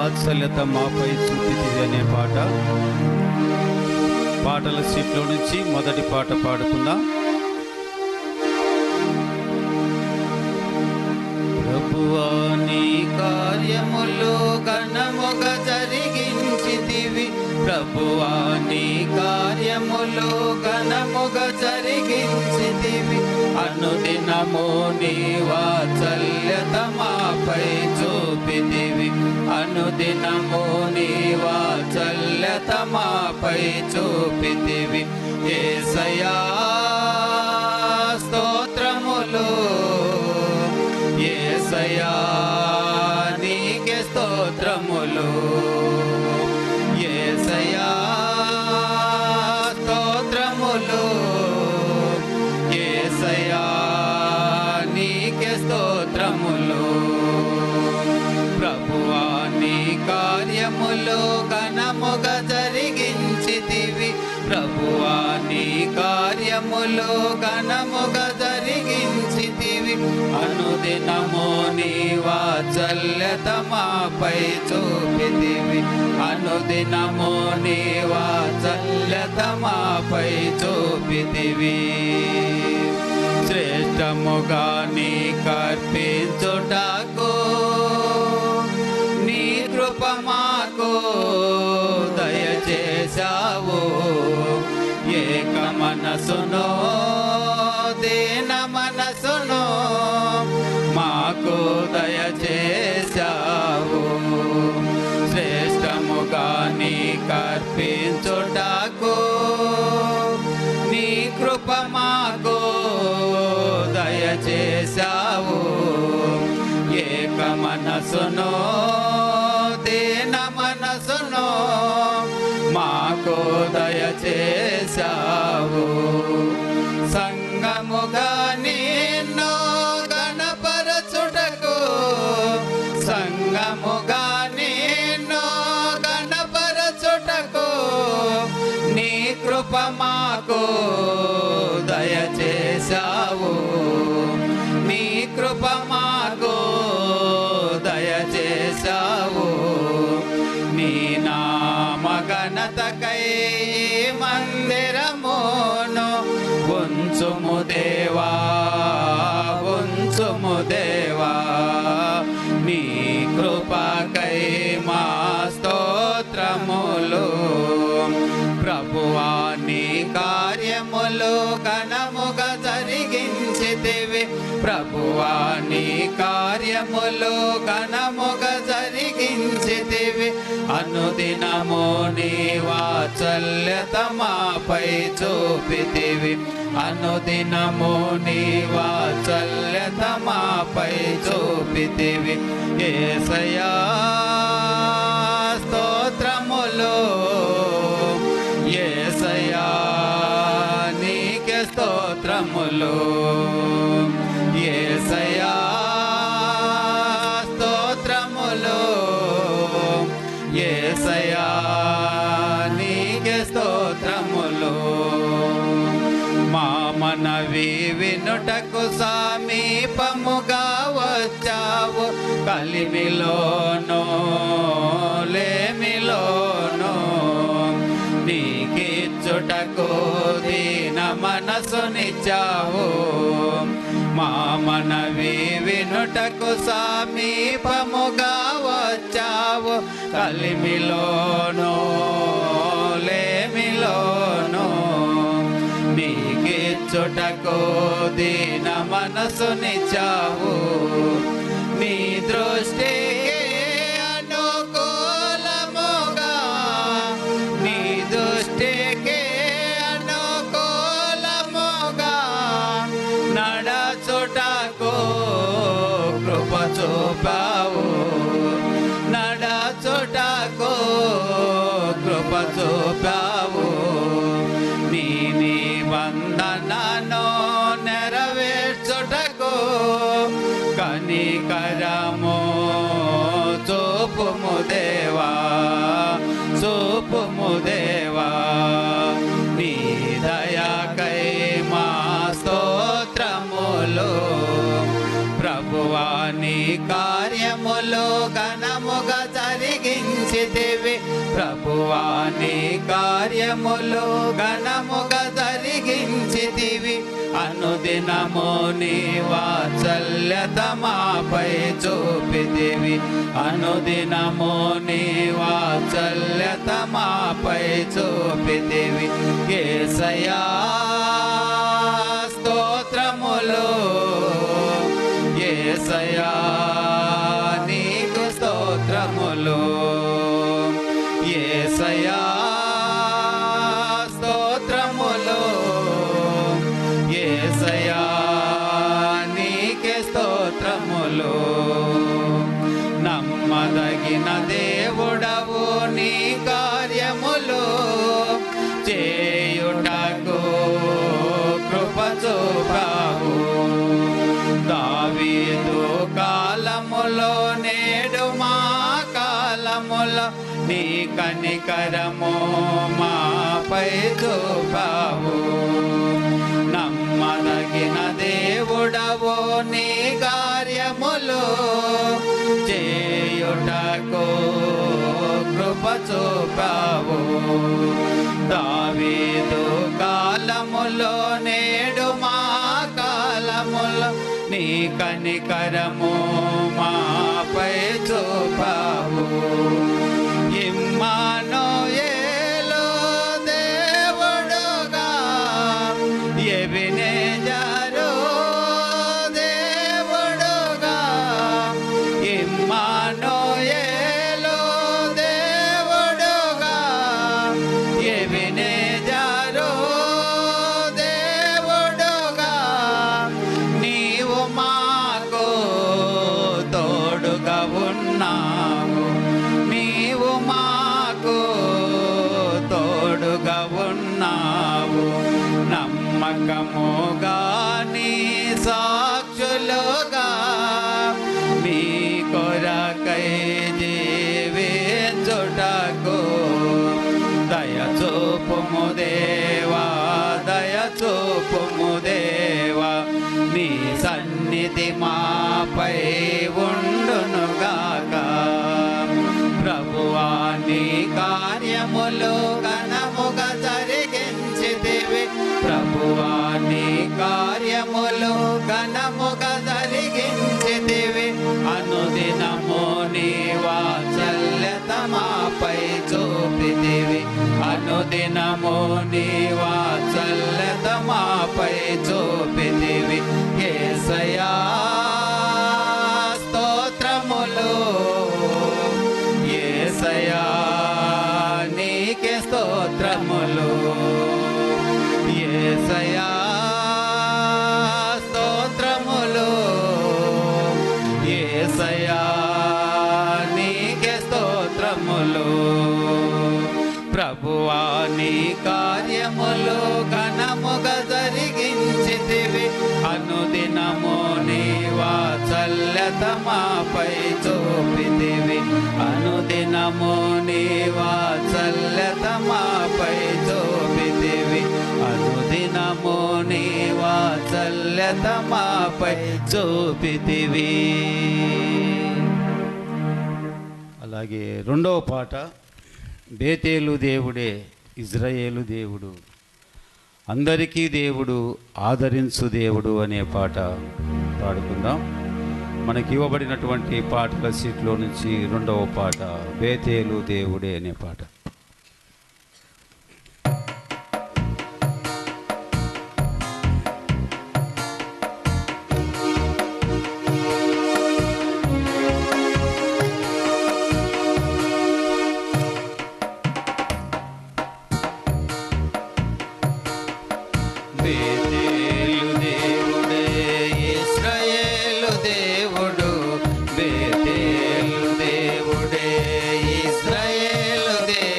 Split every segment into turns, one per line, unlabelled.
వాత్సల్యత మాపై చూపితివి అనే పాటల సీట్లో నుంచి మొదటి పాట పాడుకుందాం. ప్రభువా నీ కార్యములు ఘనముగా జరిగించితివి, ప్రభువా నీ కార్యములు ఘనముగా జరిగించితివి, అనుదినము నీ వాత్సల్యత మాపై చూపితివి, అనుదినము నీ వాత్సల్యత మాపై చూపితివి. యేసయ్యా స్తోత్రములు, యేసయ్యా నీకే స్తోత్రములు, యేసయ్యా స్తోత్రములు, యేసయ్యా నీకే స్తోత్రములు. ప్రభువా నీ కార్యములు ఘనముగా జరిగించితివి, ప్రభువా నీ కార్యములు ఘనముగా జరిగించితివి, అనుదినము నీ వాత్సల్యత మాపై చూపితివి, అనుదినము నీ వాత్సల్యత మాపై చూపితివి. శ్రేష్టముగా నీ కర్పించుటకు నీ కృప మాకు దయచేశావు, ఏక మనసును దీన మనసును మాకు దయచేశావు. శ్రేష్టముగా నీ కర్పించుటకు నీ కృప మాకు దయచేశావు, ఏక మనసును దీన మనసును మాకు దయచేశావు. సంగముగా నిన్ను గణపరచుటకు, సంగముగా నిన్ను గణపరచుటకు నీ కృప మాకు దయచేశావు, నీ కృప మాకు దయచేశావు. నీ నామ ఘనతకై మందిరమును ఉంచుము దేవా, ఉంచుము దేవా, నీ కృపకై మా స్తోత్రములు. ప్రభువా నీ కార్యములు ఘనముగా జరిగించితివి, ప్రభువా నీ కార్యములు ఘనముగా జరిగించితివి, అనుదినము నీ వాత్సల్యత మాపై చూపితివి, అనుదినము నీ వాత్సల్యత మాపై చూపితివి. యేసయ్యా స్తోత్రములు, యేసయ్యా నీకే స్తోత్రములు, యేసయ్యా స్తోత్రములు, యేసయ్యా నీకే స్తోత్రములు. మా మనవి వినుటకు సమీపముగా వచ్చావు, కలిమిలోనో లేమిలోనో నీకిచ్చుటకు దీన మనసునిచ్చావు. మా మనవి వినుటకు సమీపముగా వచ్చావు, కలిమిలోనో లేమిలోనో నీకిచ్చుటకు దీన మనసునిచ్చావు. నీ దృష్టికి అనుకూలముగా, నీ దృష్టికి అనుకూలముగా నడచుటకు కృప చూపావు, నడచుటకు కృప చూపావు. నీ నిబంధనను నెరవేర్చుటకు కనికరము చూపుము దేవా, చూపుము దేవా, నీ దయకై మా స్తోత్రములు. ప్రభువా నీ కార్యములు ఘనముగా జరిగి జరిగించితివి ప్రభువా నీ కార్యములు ఘనముగా జరిగించితివి అనుదినము నీ వాత్సల్యత మాపై చూపితివి అనుదినము నీ వాత్సల్యత మాపై చూపితివి యేసయ్యా స్తోత్రములు యేసయ్యా నీకు స్తోత్రములు యేసయ్యా స్తోత్రములు యేసయ్యా నీకే స్తోత్రములు నమ్మదగిన దేవుడవు నీ కార్యములు చేయుటకు కృప చూపావు దావీదు కాలములో నేడు మా కాలములో నీ కనికరము మాపై చూపావు నమ్మదగిన దేవుడవు నీ కార్యములు చేయుటకు కృప చూపావు దావీదు కాలములో నేడు మా కాలములో నీ కనికరము మాపై చూపావు ఇమ్మానుయేలు దేవుడుగా ఎబెనెజరు దేవుడుగా ఇమ్మానుయేలు దేవుడుగా ఎబెనెజరు దేవుడుగా నీవు మాకు తోడుగా ఉన్నావు నీవు మాకు తోడుగా ఉన్నావు నమ్మకముగా నీ సాక్షులుగా మీ కొరకై జీవించుటకు దయచూపుము దేవా దయచూపుము దేవా నీ సన్నిధి మాపై ఉండునుగాక ప్రభువా నీ కార్యములు ఘనముగా జరిగించితివి ప్రభువా నీ కార్యములు ఘనముగా జరిగించితివి అనుదినము నీ వాత్సల్యత మాపై చూపితివి అనుదినము నీ వాత్సల్యత మాపై చూపితివి యేసయ్యా స్తోత్రములు యేసయ్యా నీకే స్తోత్రములు యేసయ్యా స్తోత్రములు యేసయ్యా నీకే స్తోత్రములు ప్రభువా నీ కార్యములు ఘనముగా జరిగించితివి అనుదినము నీ వాత్సల్యత మాపై చూపితివి అనుదినము నీ వాత్సల్యత మాపై చూపితివి అనుదినము నీ వాత్సల్యత మాపై చూపితివి. అలాగే రెండవ పాట బేతేలు దేవుడే ఇజ్రాయేలు దేవుడు అందరికీ దేవుడు ఆదరించు దేవుడు అనే పాట పాడుకుందాం. మనకి ఇవ్వబడినటువంటి పాటల సీట్లో నుంచి రెండవ పాట బేతేలు దేవుడే అనే పాట. బేతేలు దేవుడే ఇశ్రాయేలు దేవుడు బేతేలు దేవుడే ఇశ్రాయేలు దేవుడు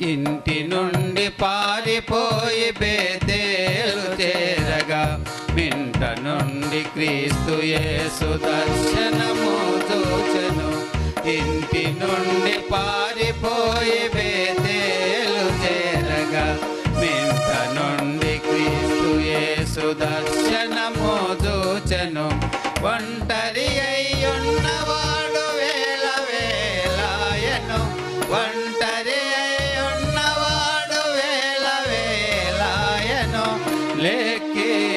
ఇంటి నుండి పారిపోయి బేతేలు చేరగా మింట నుండి క్రీస్తు యేసు దర్శనము చూచెను. ఇంటి నుండి పారిపోయి బేతేలు చేరగా మింట నుండి క్రీస్తు యేసు దర్శనము చూచెను. ఒంటరి అయ్యున్నవాడు వేల వేలాయను, ఒంటరి అయ్యున్నవాడు వేల వేలాయను. లెక్కింపవీలుగాని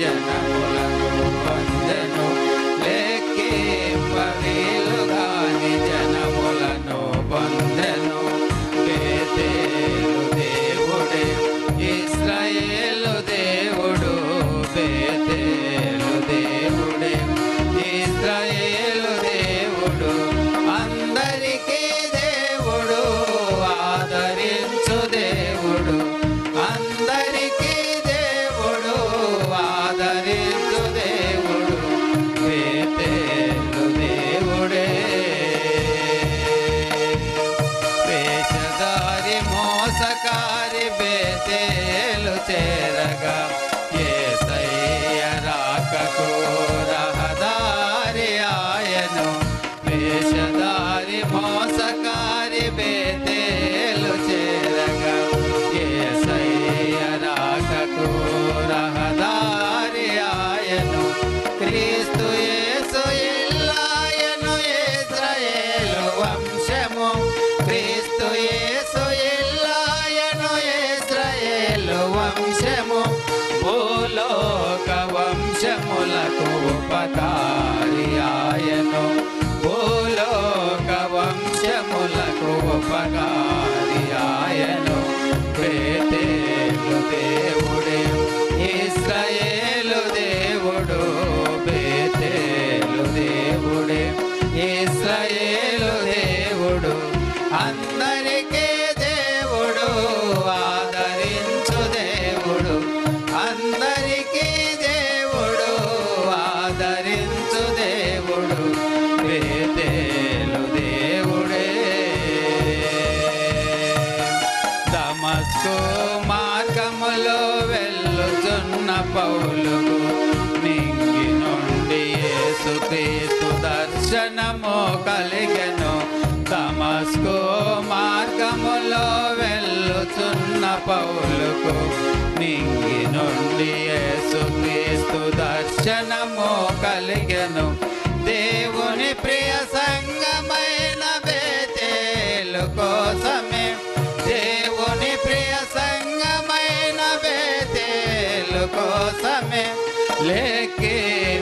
జనములను పొందెను, లెక్కింపవీలుగాని జనములను పొందెను. బేతేలు దేవుడే ఇశ్రాయేలు దేవుడు, బేతేలు దేవుడే ఇశ్రాయేలు దేవుడు. అందరికీ దేవుడు, ఆదరించు దేవుడు, అందరికీ దేవుడు, ఆదరించు దేవుడు. బేతేలు దేవుడే. వేషధారి మోసకారి బేతేలు చేరగా యేసయ్య రాకకు రహదారి ఆయను. వేషధారి మోసకారి బేతేలు చేరగా యేసయ్య రాకకు రహదారి ఆయను. క్రీస్తు యేసు ఇల్లాయను ఇశ్రాయేలు వంశము, క్రీస్తు యేసు ఇల్లాయను ఇశ్రాయేలు వంశము. భూలోక వంశములకు ఉపకారి ఆయను, భూలోక వంశములకు ఉపకారి ఆయను. బేతేలు దేవుడే ఇశ్రాయేలు దేవుడు, బేతేలు దేవుడే ఇశ్రాయేలు దేవుడు. అందరికీ దేవుడు, ఆదరించు దేవుడు, అందరికీ దేవుడు, ఆదరించు దేవుడు. బేతేలు దేవుడే. దమస్కు మార్గములో వెళ్ళుచున్న పౌలుకు నింగి నుండి యేసుక్రీస్తు దర్శనము కలిగెను. దమస్కు మార్గములో వెళ్ళుచున్న పౌలుకు నింగి నుండి యేసుక్రీస్తు దర్శనము కలిగెను. దేవుని ప్రియ సంగమైన బేతేలు కోసమే, దేవుని ప్రియ సంగమైన బేతేలు కోసమే. లెక్కింపవీలుగాని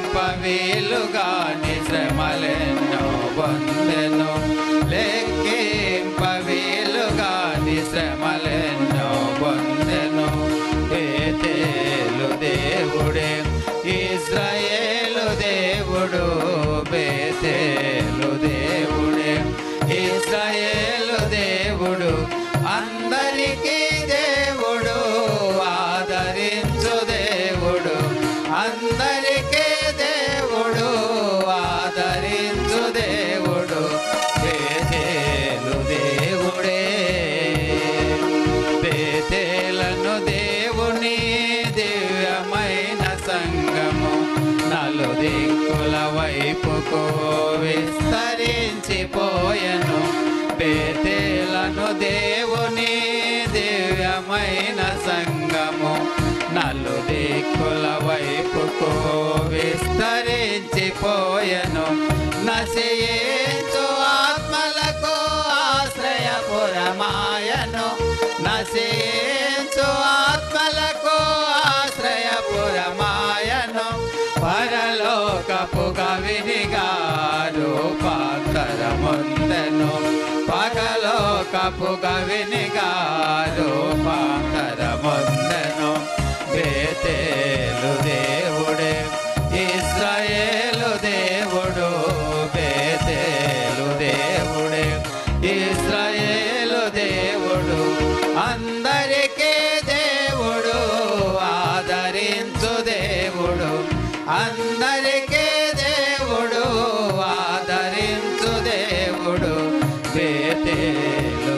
శ్రమలెన్నో పొందెను, లెక్కింపవీలుగాని శ్రమలెన్నో పొందెను. బేతేలు దేవుడే ఇశ్రాయేలు దేవుడు, బేతేలు దేవుడే ఇశ్రాయేలు దేవుడు. అందరికీ దేవుడు, ఆదరించు దేవుడు, అందరికీ దేవుడు, ఆదరించు దేవుడు. బేతేలు దేవుడే. బేతేలను దేవుని దివ్యమైన సంగము నలుదిక్కుల వైపుకు విస్తరించిపోయెను. బేతేలను దేవుని దివ్యమైన సంగము నలుదిక్కుల వైపుకు విస్తరించిపోయెను. నశించు ఆత్మలకు ఆశ్రయపురమాయను, నశించు ఆత్మలకు ఆశ్రయపురమాయను. పరలోకపు గవినిగా రూపాంతరముందెను, పరలోకపు గవినిగా రూపాంతరముందెను. బేతేలు దేవుడే ఇశ్రాయేలు దేవుడు, బేతేలు దేవుడే ఇశ్రాయేలు దేవుడు. అందరికీ దేవుడు, ఆదరించు దేవుడు, అందరికీ దేవుడు, ఆదరించు దేవుడు. బేతేలు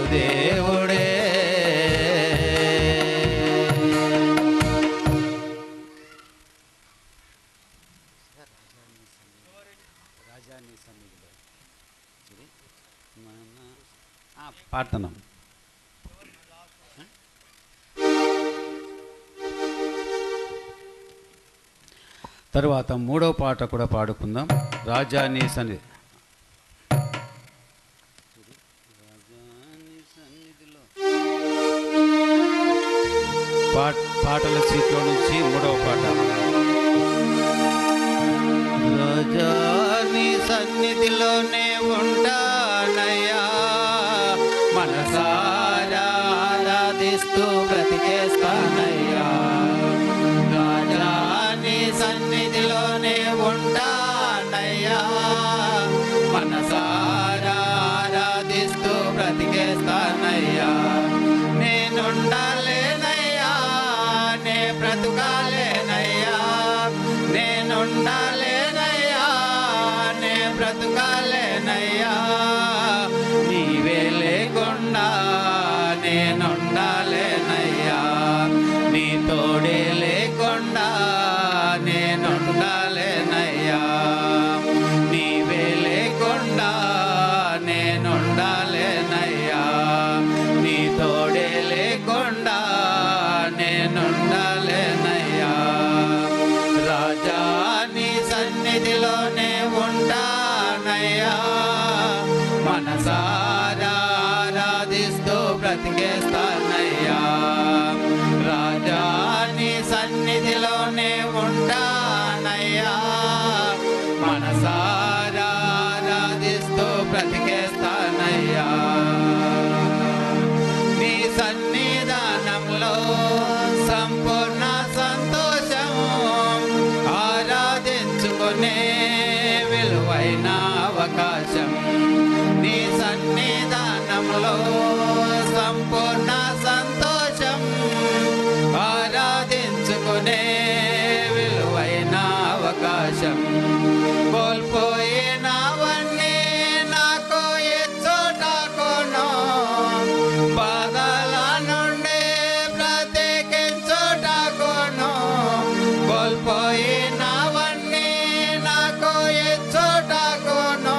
పాడుతున్నాం. తరువాత మూడవ పాట కూడా పాడుకుందాం. రాజా నీ సన్నిధి. పాటల సీట్లో నుంచి మూడవ పాట. రాజా నీ సన్నిధిలోనే ఉంటానయ్యా, మనసారా ఆరాధిస్తూ బ్రతికేస్తానయ్యా. రాజా నీ సన్నిధిలోనే ఉంటానయ్యా, మనసారా ఆరాధిస్తూ బ్రతికేస్తానయ్యా. నేనుండాలేనయ్యా, నే బ్రతుకాలేనయ్యా, నేనుండాలేనయ్యా, నే బ్రతుకాలేనయ్యా. నీవే లేకుండా నేనుండాలేనయ్యా, నీ తోడే లేకుండా నేనుండాలేనయ్యా. నీవే లేకుండా నేనుండాలేనయ్యా, నీ తోడే లేకుండా నేనుండాలేనయ్యా. రాజా నీ సన్నిధిలోనే ఉంటానయ్యా, మనసారా ఆరాధిస్తూ బ్రతికేస్తానయ్యా. రాజా నీ సన్నిధిలోనే ఉంటానయ్యా, మనసారా ఆరాధిస్తూ బ్రతికేస్తానయ్యా. నీ సన్నిధానంలో సంపూర్ణ సంతోషము, ఆరాధించుకునే విలువైన అవకాశం. నీ సన్నిధానంలో సంపూర్ణ సంతోషం, ఆరాధించుకునే విలువైన అవకాశం. కోల్పోయినవన్నీ నాకు ఎచ్చోటకును, బాధల నుండి బ్రతికించుటకును. కోల్పోయినవన్నీ నాకు ఎచ్చోటకును,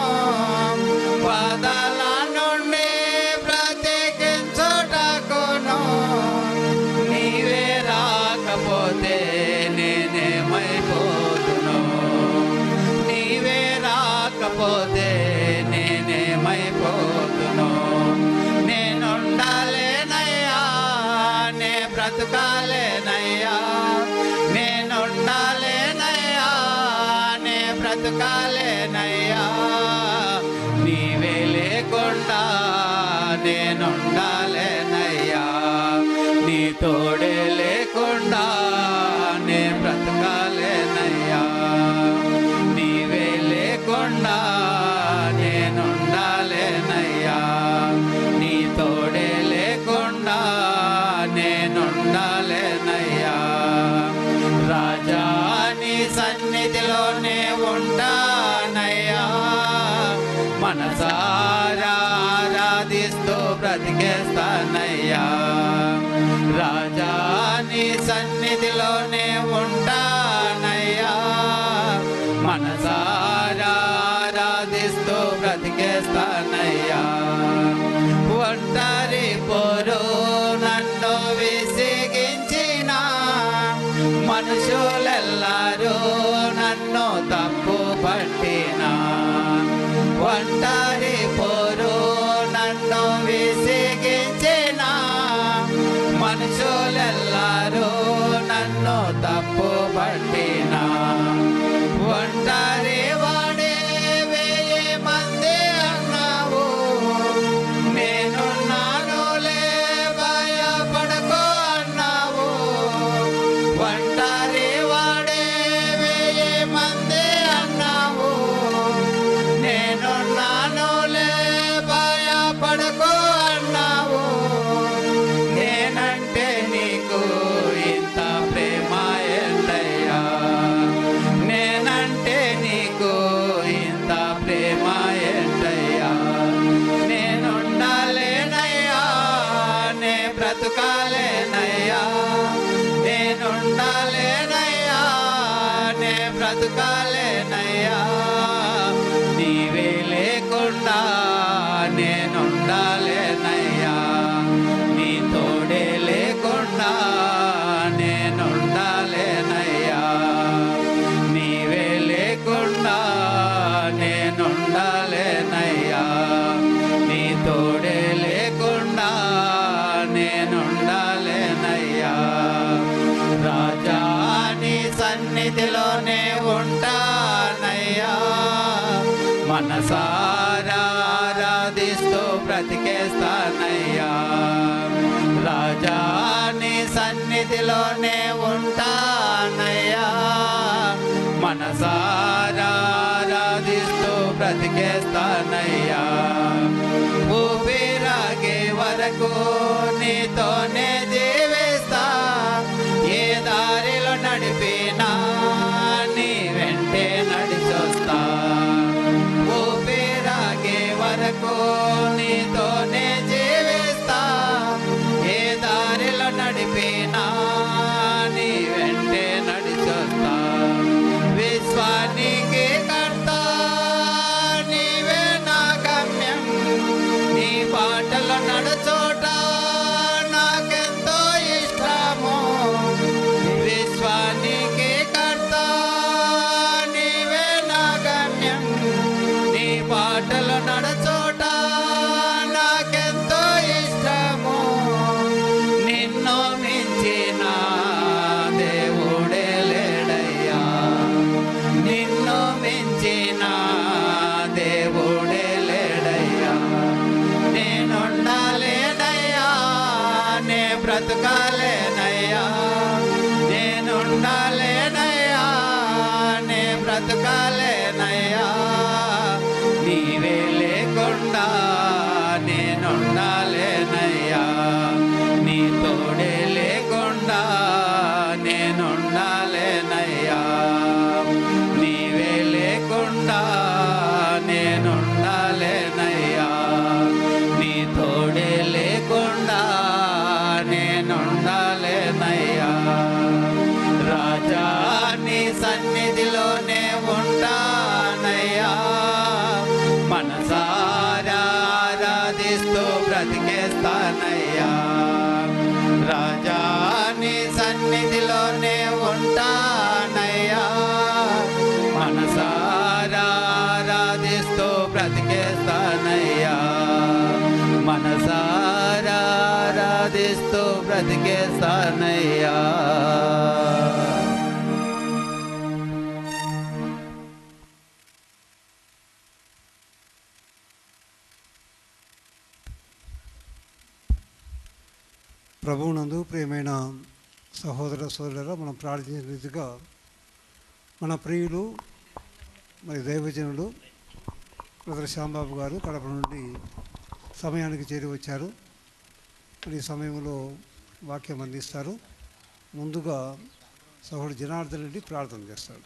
బాధల నుండి బ్రతికించుటకును. నీవే రాకపోతే నేనేమైపోతును, నీవే రాకపోతే నేనేమైపోతును. నేనుండాలేనయ్యా, నే బ్రతుకాలేనయ్యా, నేనుండాలేనయ్యా, నే బ్రతుకాలేనయ్యా. నీవే లేకుండా నేనుండాలేనయ్యా, నీ తోడే లేకుండా నే బ్రతకాలేనయ్యా. నీవే లేకుండా నేనుండాలేనయ్యా, నీ తోడే లేకుండా నేనుండాలేనయ్యా. రాజా నీ సన్నిధిలోనే ఉంటానయ్యా, మనసారా ఆరాధిస్తూ బ్రతికేస్తానయ్యా. రాజా నీ సన్నిధిలోనే ఉంటానయ్యా, మనసారా ఆరాధిస్తూ బ్రతికేస్తానయ్యా. ఒంటరి పోరు నన్ను విసిగించిన మనుషులెల్లారూ నన్ను తప్పు పట్టిన, ఒంటరి పోరు నన్ను విసిగించిన మనుషులెల్లారూ నన్ను తప్పు పట్టిన. ఒంటరి వాడే 1000 మంది అన్నావు, నేనున్నానులే భయపడకు అన్నావు. ఒంటరి వాడే 1000 మంది అన్నావు, నేనున్నానులే భయపడకు అన్నావు. నేనంటే నీకు ఇంత ప్రేమ ఏంటయ్యా, నేనంటే నీకు ఇంత ప్రేమ ఏంటయ్యా. నేనుండాలేనయ్యా, నే బ్రతుకాలేనయ్యా, నేనుండాలేనయ్యా, నే బ్రతుకాలేనయ్యా. నీ నేనుండాలేనయ్యా, నీ తోడే లేకుండా నేనుండాలేనయ్యా, నీవే లేకుండా నేనుండాలేనయ్యా, నీ తోడే లేకుండా నేనుండాలేనయ్యా. రాజా నీ సన్నిధిలోనే ఉంటానయ్యా, మనసారా ఆరాధిస్తూ బ్రతికేస్తానయ్యా. రాజా నీ సన్నిధిలోనే ఉంటానయ్యా, మనసారా ఆరాధిస్తూ బ్రతికేస్తానయ్యా. ఊపిరాగే వరకు నీతోనే జీవిస్తా, ఏ దారిలో నడిపినా నీ వెంటే నడిచొస్తా. ఊపిరాగే వరకు నీతోనే జీవిస్తా, ఏ దారిలో నడిపినా నీ వెంటే నడిచొస్తా. విశ్వానికి కర్త నీవే నా గమ్యం, నీ బాటలో నడుచోట నాకెంతో ఇష్టము. విశ్వానికి కర్త నీవే నా గమ్యం, నీ బాటలో నడుచోట నాకెంతో ఇష్టము. నిన్ను మించిన దేవుడే లేడయ్యా, నిన్ను మించిన దేవుడే లేడయ్యా. నేనుండాలేనయ్యా, నే బ్రతకాలేనయ్యా, నేనుండాలేనయ్యా, నే బ్రతకాలేనయ్యా, నీవే లేకుండా నేనుండాలేనయ్యా, నీ తోడే లేకుండా నేనుండాలేనయ్యా, నీవే లేకుండా నేనుండాలేనయ్యా, నీ తోడే లేకుండా నేనుండాలేనయ్యా. రాజా నీ సన్నిధిలోనే ఉంటానయ్యా, మనసారా ఆరాధిస్తూ బ్రతికేస్తానయ్యా. రాజా నీ సన్నిధిలోనే ఉంటానయ్యా, మనసారా ఆరాధిస్తూ బ్రతికేస్తానయ్యా, మనసారా ఆరాధిస్తూ బ్రతికేస్తానయ్యా.
ప్రభువునందు ప్రియమైన సహోదర సోదరులారా, మనం ప్రార్థించిన రీతిగా మన ప్రియులు మరి దైవజనులు బ్రదర్ శ్యాంబాబు గారు కడప నుండి సమయానికి చేరి వచ్చారు. ఈ సమయంలో వాక్యం అందిస్తారు. ముందుగా సహోదరుడు జనార్దన్ రెడ్డి ప్రార్థన చేస్తాడు.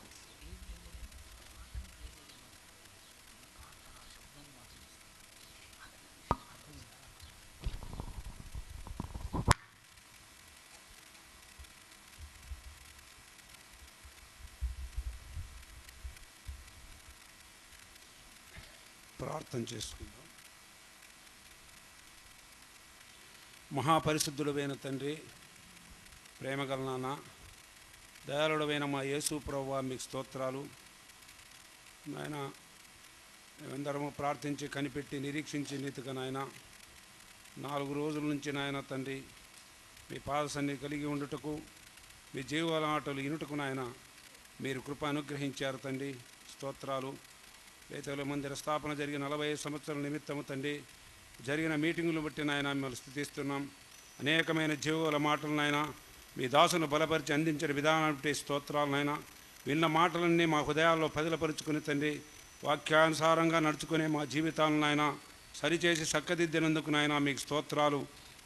ప్రార్థన చేసుకుందాం. మహాపరిశుద్ధుడైన తండ్రి, ప్రేమగల నాన్న, దయాళుడైన మా యేసు ప్రభువా, మీకు స్తోత్రాలు నాయన. మేమందరము ప్రార్థించి కనిపెట్టి నిరీక్షించి నీతిగా నాయన 4 రోజుల నుంచి నాయన తండ్రి మీ పాద సన్నిధి కలిగి ఉండుటకు, మీ జీవాల ఆటలు ఇనుటకు నాయన మీరు కృప అనుగ్రహించారు తండ్రి. స్తోత్రాలు. బేతేలు మందిర స్థాపన జరిగిన 45 సంవత్సరాల నిమిత్తము తండ్రి జరిగిన మీటింగులు బట్టి నాయన మిమ్మల్ని స్తుతిస్తున్నాం. అనేకమైన జీవుల మాటలు నాయన మీ దాసును బలపరిచి అందించిన విధానాన్ని బట్టి స్తోత్రాలు నాయన. విన్న మాటలన్నీ మా హృదయాల్లో పదిలపరుచుకుని తండ్రి వాక్యానుసారంగా నడుచుకునే మా జీవితాలను నాయన సరిచేసి చక్కదిద్దినందుకు నాయన మీకు స్తోత్రాలు.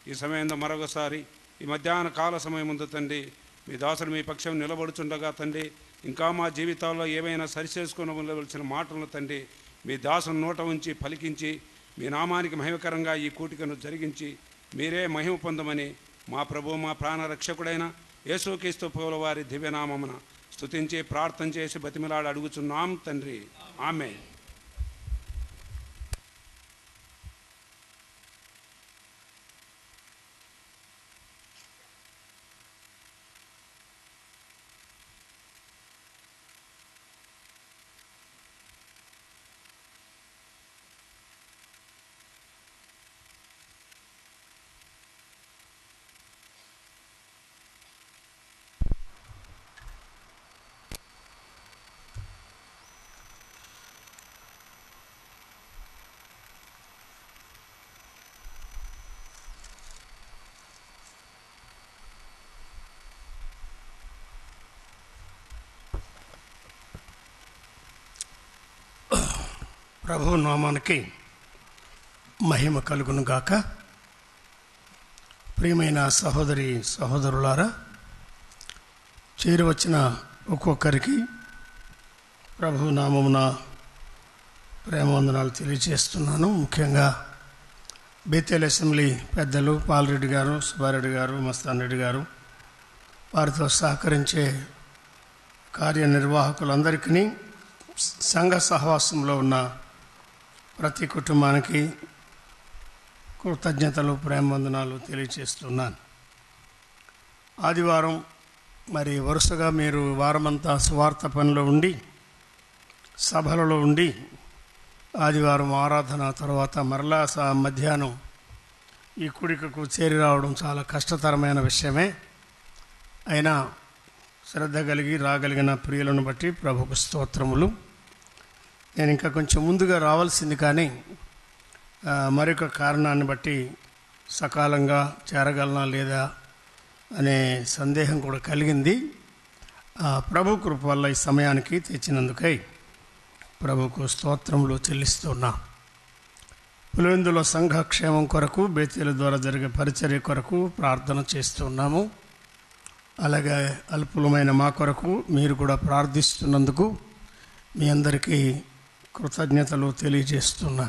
ఈ సమయంలో మరొకసారి ఈ మధ్యాహ్న కాల సమయం ముందు తండ్రి మీ దాసుడు మీ పక్షం నిలబడుచుండగా తండ్రి ఇంకా మా జీవితాల్లో ఏమైనా సరిచేసుకోవలసిన మాటలను తండ్రి మీ దాసును నోట ఉంచి పలికించి మీ నామానికి మహిమకరంగా ఈ కూటికను జరిగించి మీరే మహిమ పొందమని మా ప్రభు మా ప్రాణ రక్షకుడైన యేసుక్రీస్తు ప్రభువుల వారి దివ్యనామమున స్తుతించి ప్రార్థన చేసి బతిమిలాడి అడుగుచున్నాం తండ్రి. ఆమేన్.
ప్రభు నామానికి మహిమ కలుగును గాక. ప్రియమైన సహోదరి సహోదరులారా, చేరివచ్చిన ఒక్కొక్కరికి ప్రభు నామమున ప్రేమవందనాలు తెలియజేస్తున్నాను. ముఖ్యంగా బేతేల్ అసెంబ్లీ పెద్దలు పాలరెడ్డి గారు, సుబ్బారెడ్డి గారు, మస్తాన్ రెడ్డి గారు, వారితో సహకరించే కార్యనిర్వాహకులందరికీ, సంఘ సహవాసంలో ఉన్న ప్రతి కుటుంబానికి కృతజ్ఞతలు, ప్రేమవందనాలు తెలియజేస్తున్నాను. ఆదివారం మరి వరుసగా మీరు వారమంతా సువార్త పనిలో ఉండి, సభలలో ఉండి, ఆదివారం ఆరాధన తర్వాత మరలా మధ్యాహ్నం ఈ కూడికకు చేరి రావడం చాలా కష్టతరమైన విషయమే. అయినా శ్రద్ధ కలిగి రాగలిగిన ప్రియులను బట్టి ప్రభుకు స్తోత్రములు. నేను ఇంకా కొంచెం ముందుగా రావాల్సింది, కానీ మరొక కారణాన్ని బట్టి సకాలంగా చేరగలనా లేదా అనే సందేహం కూడా కలిగింది. ప్రభు కృప వల్ల ఈ సమయానికి తెచ్చినందుకై ప్రభుకు స్తోత్రములు చెల్లిస్తున్నా. పులివెందుల సంఘ క్షేమం కొరకు, బేతేలు ద్వారా జరిగే పరిచర్య కొరకు ప్రార్థన చేస్తున్నాము. అలాగే అల్పులమైన మా కొరకు మీరు కూడా ప్రార్థిస్తున్నందుకు మీ అందరికీ కృతజ్ఞతలు తెలియజేస్తున్నా.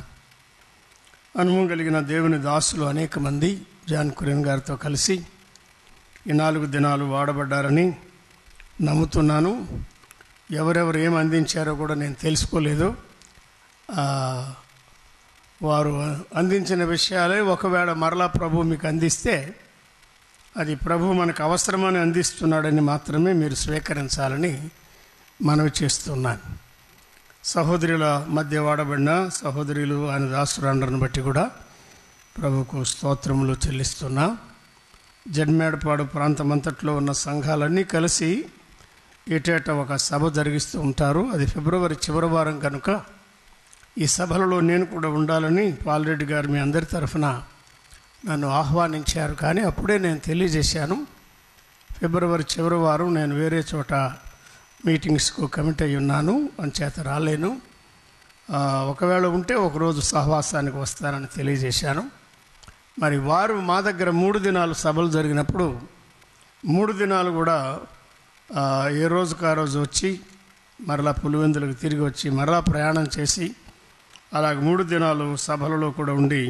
అనుభవం కలిగిన దేవుని దాసులు అనేక మంది జాన్ కురియన్ గారితో కలిసి ఈ 4 దినాలు వాడబడ్డారని నమ్ముతున్నాను. ఎవరెవరు ఏం అందించారో కూడా నేను తెలుసుకోలేదు. వారు అందించిన విషయాలే ఒకవేళ మరలా ప్రభు మీకు అందిస్తే అది ప్రభు మనకు అవసరమని అందిస్తున్నాడని మాత్రమే మీరు స్వీకరించాలని మనవి చేస్తున్నాను. సహోదరుల మధ్య వాడబడిన సహోదరులు ఆయన దాసురండర్ని బట్టి కూడా ప్రభుకు స్తోత్రములు చెల్లిస్తున్నా. జడ్మేడపాడు ప్రాంతమంతట్లో ఉన్న సంఘాలన్నీ కలిసి ఏటేటా ఒక సభ జరిగిస్తూ ఉంటారు. అది ఫిబ్రవరి చివరి వారం కనుక ఈ సభలలో నేను కూడా ఉండాలని పాలరెడ్డి గారు మీ అందరి తరఫున నన్ను ఆహ్వానించారు. కానీ అప్పుడే నేను తెలియజేశాను, ఫిబ్రవరి చివరి వారం నేను వేరే చోట మీటింగ్స్కు కమిట్ అయి ఉన్నాను, అంచేత రాలేను. ఒకవేళ ఉంటే ఒకరోజు సహవాసానికి వస్తానని తెలియజేశాను. మరి వారు మా దగ్గర 3 దినాలు సభలు జరిగినప్పుడు 3 దినాలు కూడా ఏ రోజుకు ఆ రోజు వచ్చి మరలా పులివెందులకు తిరిగి వచ్చి మరలా ప్రయాణం చేసి అలాగే 3 దినాలు సభలలో కూడా ఉండి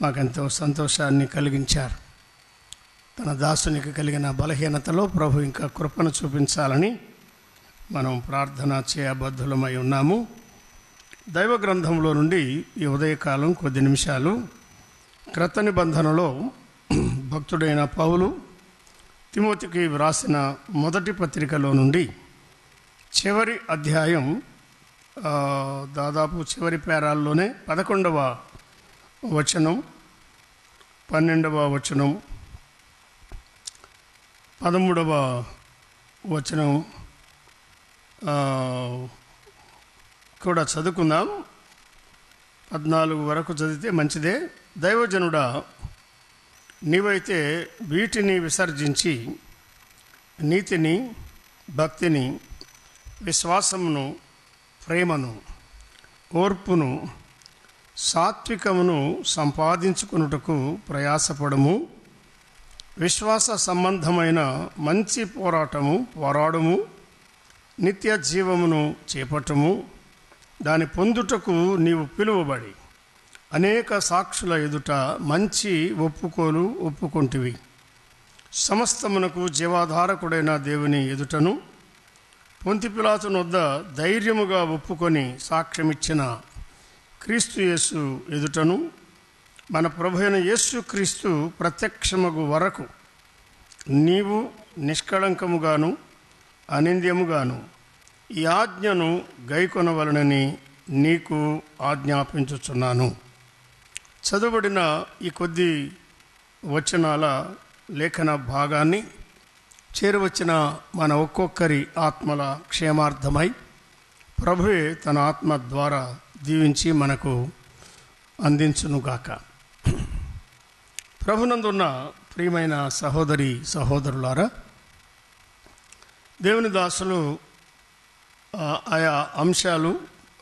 మాకెంతో సంతోషాన్ని కలిగించారు. తన దాసునికి కలిగిన బలహీనతలో ప్రభు ఇంకా కృపను చూపించాలని మనం ప్రార్థన చేయబద్ధులమై ఉన్నాము. దైవ గ్రంథంలో నుండి ఈ ఉదయకాలం కొద్ది నిమిషాలు క్రొత్త నిబంధనలో భక్తుడైన పౌలు తిమోతికి వ్రాసిన మొదటి పత్రికలో నుండి చివరి అధ్యాయం, దాదాపు చివరి పేరాల్లోనే 11వ వచనం, 12వ వచనం, 13వ వచనం కూడా చదువుకుందాం. 14 వరకు చదివితే మంచిదే. దైవజనుడా, నీవైతే వీటిని విసర్జించి నీతిని, భక్తిని, విశ్వాసమును, ప్రేమను, ఓర్పును, సాత్వికమును సంపాదించుకొనుటకు ప్రయాసపడము. విశ్వాస సంబంధమైన మంచి పోరాడము. నిత్య జీవమును చేపట్టము. దాని పొందుటకు నీవు పిలువబడి అనేక సాక్షుల ఎదుట మంచి ఒప్పుకోలు ఒప్పుకొంటివి. సమస్తమునకు జీవాధారకుడైన దేవుని ఎదుటను పొంతి పిలాతు వద్ద ధైర్యముగా ఒప్పుకొని సాక్ష్యమిచ్చిన క్రీస్తు యేసు ఎదుటను మన ప్రభువైన యేసు క్రీస్తు ప్రత్యక్షమగు వరకు నీవు నిష్కళంకముగాను అనింద్యముగాను ఈ ఆజ్ఞను గైకొనవలనని నీకు ఆజ్ఞాపించుచున్నాను. చదువుబడిన ఈ కొద్ది వచనాల లేఖన భాగాన్ని చేరువచ్చిన మన ఒక్కొక్కరి ఆత్మల క్షేమార్థమై ప్రభువే తన ఆత్మ ద్వారా దీవించి మనకు అందించునుగాక. ప్రభునందున్న ప్రియమైన సహోదరి సహోదరులారా, దేవుని దాసులు ఆయా అంశాలు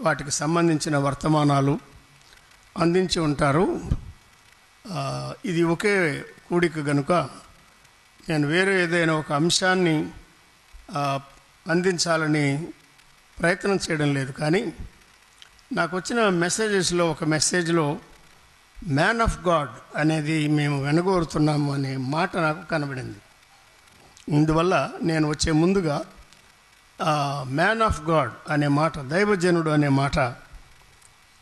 వాటికి సంబంధించిన వర్తమానాలు అందించి ఉంటారు. ఇది ఒకే కూడిక కనుక నేను వేరే ఏదైనా ఒక అంశాన్ని అందించాలని ప్రయత్నం చేయడం లేదు. కానీ నాకు వచ్చిన మెసేజెస్లో ఒక మెసేజ్లో మ్యాన్ ఆఫ్ గాడ్ అనేది మేము వెనగోరుతున్నాము అనే మాట నాకు కనబడింది. ఇందువల్ల నేను వచ్చే ముందుగా మ్యాన్ ఆఫ్ గాడ్ అనే మాట, దైవజనుడు అనే మాట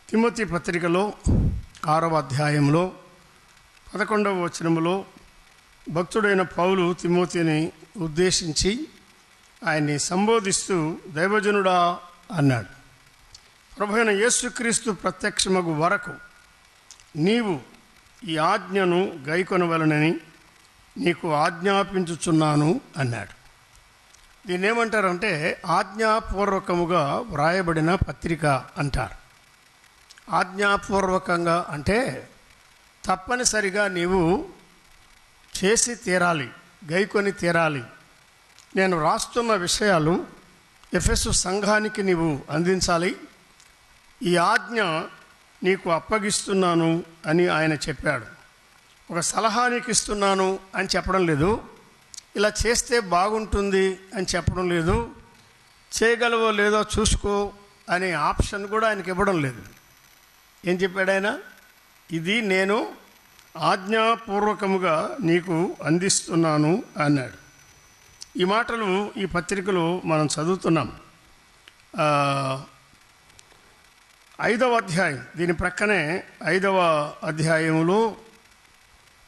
తిమోతి పత్రికలో 6వ అధ్యాయంలో 11వ వచనములో భక్తుడైన పౌలు తిమోతిని ఉద్దేశించి ఆయన్ని సంబోధిస్తూ దైవజనుడా అన్నాడు. ప్రభువైన యేసుక్రీస్తు ప్రత్యక్షమగు వరకు నీవు ఈ ఆజ్ఞను గైకొనవలనని నీకు ఆజ్ఞాపించుచున్నాను అన్నాడు. దీన్ని ఏమంటారంటే ఆజ్ఞాపూర్వకముగా వ్రాయబడిన పత్రిక అంటారు. ఆజ్ఞాపూర్వకంగా అంటే తప్పనిసరిగా నీవు చేసి తీరాలి, గైకొని తీరాలి. నేను రాస్తున్న విషయాలు ఎఫెసు సంఘానికి నీవు అందించాలి. ఈ ఆజ్ఞ నీకు అప్పగిస్తున్నాను అని ఆయన చెప్పాడు. ఒక సలహా నీకు ఇస్తున్నాను అని చెప్పడం లేదు, ఇలా చేస్తే బాగుంటుంది అని చెప్పడం లేదు, చేయగలవో లేదో చూసుకో అనే ఆప్షన్ కూడా ఆయనకి ఇవ్వడం లేదు. ఏం చెప్పాడు ఆయన? ఇది నేను ఆజ్ఞాపూర్వకముగా నీకు అందిస్తున్నాను అన్నాడు. ఈ మాటలు ఈ పత్రికలో మనం చదువుతున్నాం. 5వ అధ్యాయం, దీని ప్రక్కనే 5వ అధ్యాయంలో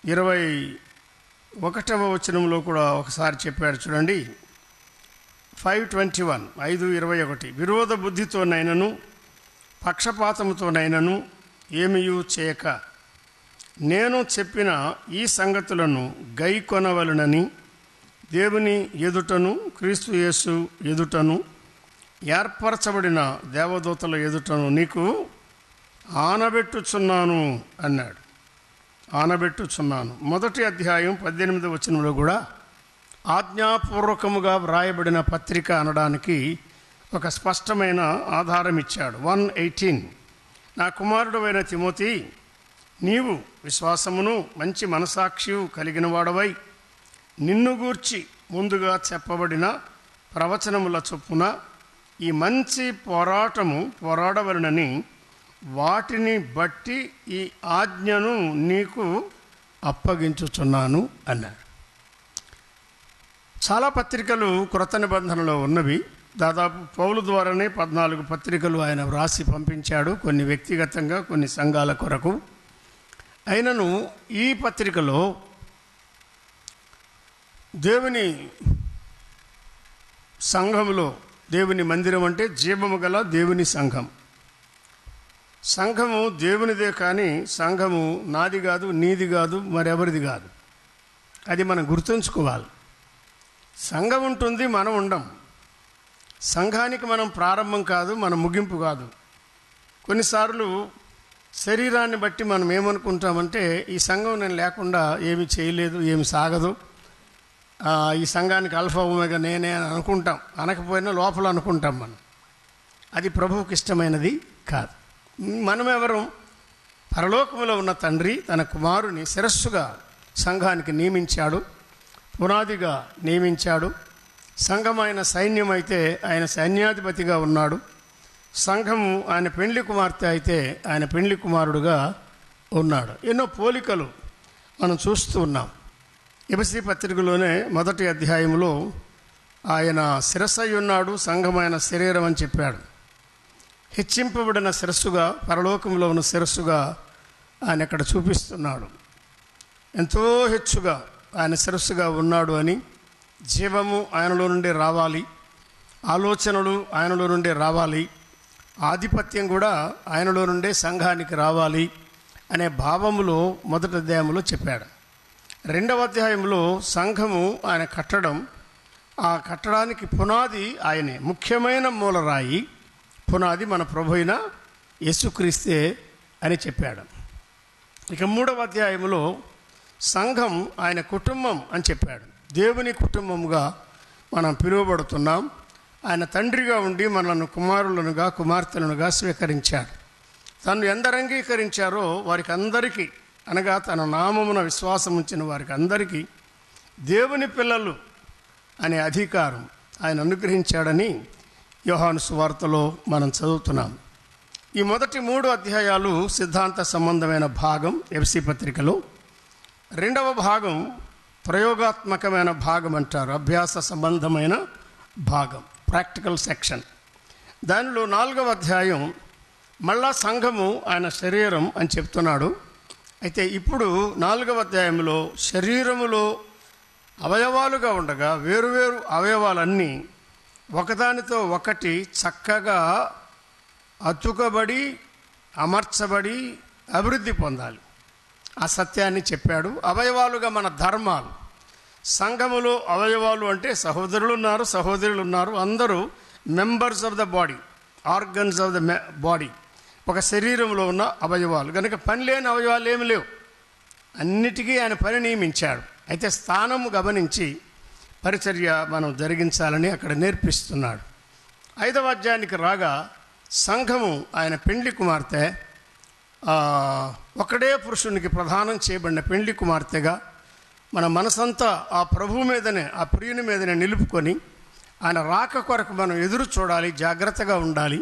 21వ వచనంలో కూడా ఒకసారి చెప్పాడు చూడండి. 5:21, 5:21 విరోధ బుద్ధితోనైనను పక్షపాతముతోనైనను ఏమీయూ చేయక నేను చెప్పిన ఈ సంగతులను గైకొనవలనని దేవుని ఎదుటను క్రీస్తు యేసు ఎదుటను ఏర్పరచబడిన దేవదూతల ఎదుటను నీకు ఆనబెట్టుచున్నాను అన్నాడు. ఆనబెట్టుచున్నాను. 1వ అధ్యాయం 18వ వచనంలో కూడా ఆజ్ఞాపూర్వకముగా వ్రాయబడిన పత్రిక అనడానికి ఒక స్పష్టమైన ఆధారం ఇచ్చాడు. 1:18 నా కుమారుడైన తిమోతి, నీవు విశ్వాసమును మంచి మనసాక్షియు కలిగిన వాడవై నిన్ను గూర్చి ముందుగా చెప్పబడిన ప్రవచనముల చొప్పున ఈ మంచి పోరాటము పోరాడవలనని వాటిని బట్టి ఈ ఆజ్ఞను నీకు అప్పగించుచున్నాను అన్నాడు. చాలా పత్రికలు క్రొత్త నిబంధనలో ఉన్నవి. దాదాపు పౌలు ద్వారానే 14 పత్రికలు ఆయన వ్రాసి పంపించాడు, కొన్ని వ్యక్తిగతంగా, కొన్ని సంఘాల కొరకు. అయినను ఈ పత్రికలో దేవుని సంఘములో, దేవుని మందిరం అంటే జీవము గల దేవుని సంఘం. సంఘము దేవునిదే, కానీ సంఘము నాది కాదు, నీది కాదు, మరెవరిది కాదు. అది మనం గుర్తుంచుకోవాలి. సంఘం ఉంటుంది, మనం ఉండం. సంఘానికి మనం ప్రారంభం కాదు, మన ముగింపు కాదు. కొన్నిసార్లు శరీరాన్ని బట్టి మనం ఏమనుకుంటామంటే ఈ సంఘం నేను లేకుండా ఏమి చేయలేదు, ఏమి సాగదు, ఈ సంఘానికి అల్ఫా ఒమేగా నేనే అని అనుకుంటాం. అనకపోయినా లోపల అనుకుంటాం మనం. అది ప్రభువుకి ఇష్టమైనది కాదు. మనమెవరు? పరలోకములో ఉన్న తండ్రి తన కుమారుని శిరస్సుగా సంఘానికి నియమించాడు, పునాదిగా నియమించాడు. సంఘమైన సైన్యం అయితే ఆయన సైన్యాధిపతిగా ఉన్నాడు. సంఘము ఆయన పెండ్లి కుమార్తె అయితే ఆయన పెండ్లి కుమారుడుగా ఉన్నాడు. ఎన్నో పోలికలు మనం చూస్తూ ఉన్నాం. ఎఫెసీ పత్రికలోనే 1వ అధ్యాయంలో ఆయన శిరస్సై ఉన్నాడు, సంఘమైన శరీరం అని చెప్పాడు. హెచ్చింపబడిన శిరస్సుగా, పరలోకంలో ఉన్న శిరస్సుగా ఆయన ఇక్కడ చూపిస్తున్నాడు. ఎంతో హెచ్చుగా ఆయన శిరస్సుగా ఉన్నాడు అని. జీవము ఆయనలో నుండి రావాలి, ఆలోచనలు ఆయనలో నుండి రావాలి, ఆధిపత్యం కూడా ఆయనలో నుండే సంఘానికి రావాలి అనే భావములో 1వ అధ్యాయంలో చెప్పాడు. 2వ అధ్యాయంలో సంఘము ఆయన కట్టడం, ఆ కట్టడానికి పునాది ఆయనే, ముఖ్యమైన మూలరాయి పునాది మన ప్రభు అయిన యేసుక్రీస్తే అని చెప్పాడు. ఇక 3వ అధ్యాయంలో సంఘం ఆయన కుటుంబం అని చెప్పాడు. దేవుని కుటుంబముగా మనం పిలువబడుతున్నాం. ఆయన తండ్రిగా ఉండి మనల్ని కుమారులనుగా కుమార్తెలనుగా స్వీకరించాడు. తను ఎందరు అంగీకరించారో వారికి అందరికీ, అనగా తన నామమున విశ్వాసం ఉంచిన వారికి అందరికీ దేవుని పిల్లలు అనే అధికారం ఆయన అనుగ్రహించాడని యోహాను సువార్తలో మనం చదువుతున్నాం. ఈ మొదటి 3 అధ్యాయాలు సిద్ధాంత సంబంధమైన భాగం ఎఫ్సి పత్రికలో, రెండవ భాగం ప్రయోగాత్మకమైన భాగం అంటారు, అభ్యాస సంబంధమైన భాగం, ప్రాక్టికల్ సెక్షన్. దానిలో 4వ అధ్యాయం మళ్ళా సంఘము ఆయన శరీరం అని చెప్తున్నాడు. అయితే ఇప్పుడు 4వ అధ్యాయంలో శరీరములో అవయవాలుగా ఉండగా వేరువేరు అవయవాలన్నీ ఒకదానితో ఒకటి చక్కగా అతుకబడి అమర్చబడి అభివృద్ధి పొందాలి. ఆ సత్యాన్ని చెప్పాడు. అవయవాలుగా మన ధర్మాలు, సంఘములో అవయవాలు అంటే సహోదరులు ఉన్నారు, సహోదరులు ఉన్నారు, అందరూ members of the body, organs of the body, ఒక శరీరంలో ఉన్న అవయవాలు. కనుక పని లేని అవయవాలు ఏమి లేవు, అన్నిటికీ ఆయన పని నియమించాడు. అయితే స్థానము గమనించి పరిచర్య మనం జరిగించాలని అక్కడ నేర్పిస్తున్నాడు. 5వ అధ్యాయానికి రాగా సంఘము ఆయన పెండ్లి కుమార్తె, ఒకడే పురుషునికి ప్రదానం చేయబడిన పెండ్లి కుమార్తెగా మన మనసంతా ఆ ప్రభువు మీదనే, ఆ ప్రియుని మీదనే నిలుపుకొని ఆయన రాక కొరకు మనం ఎదురు చూడాలి, జాగ్రత్తగా ఉండాలి.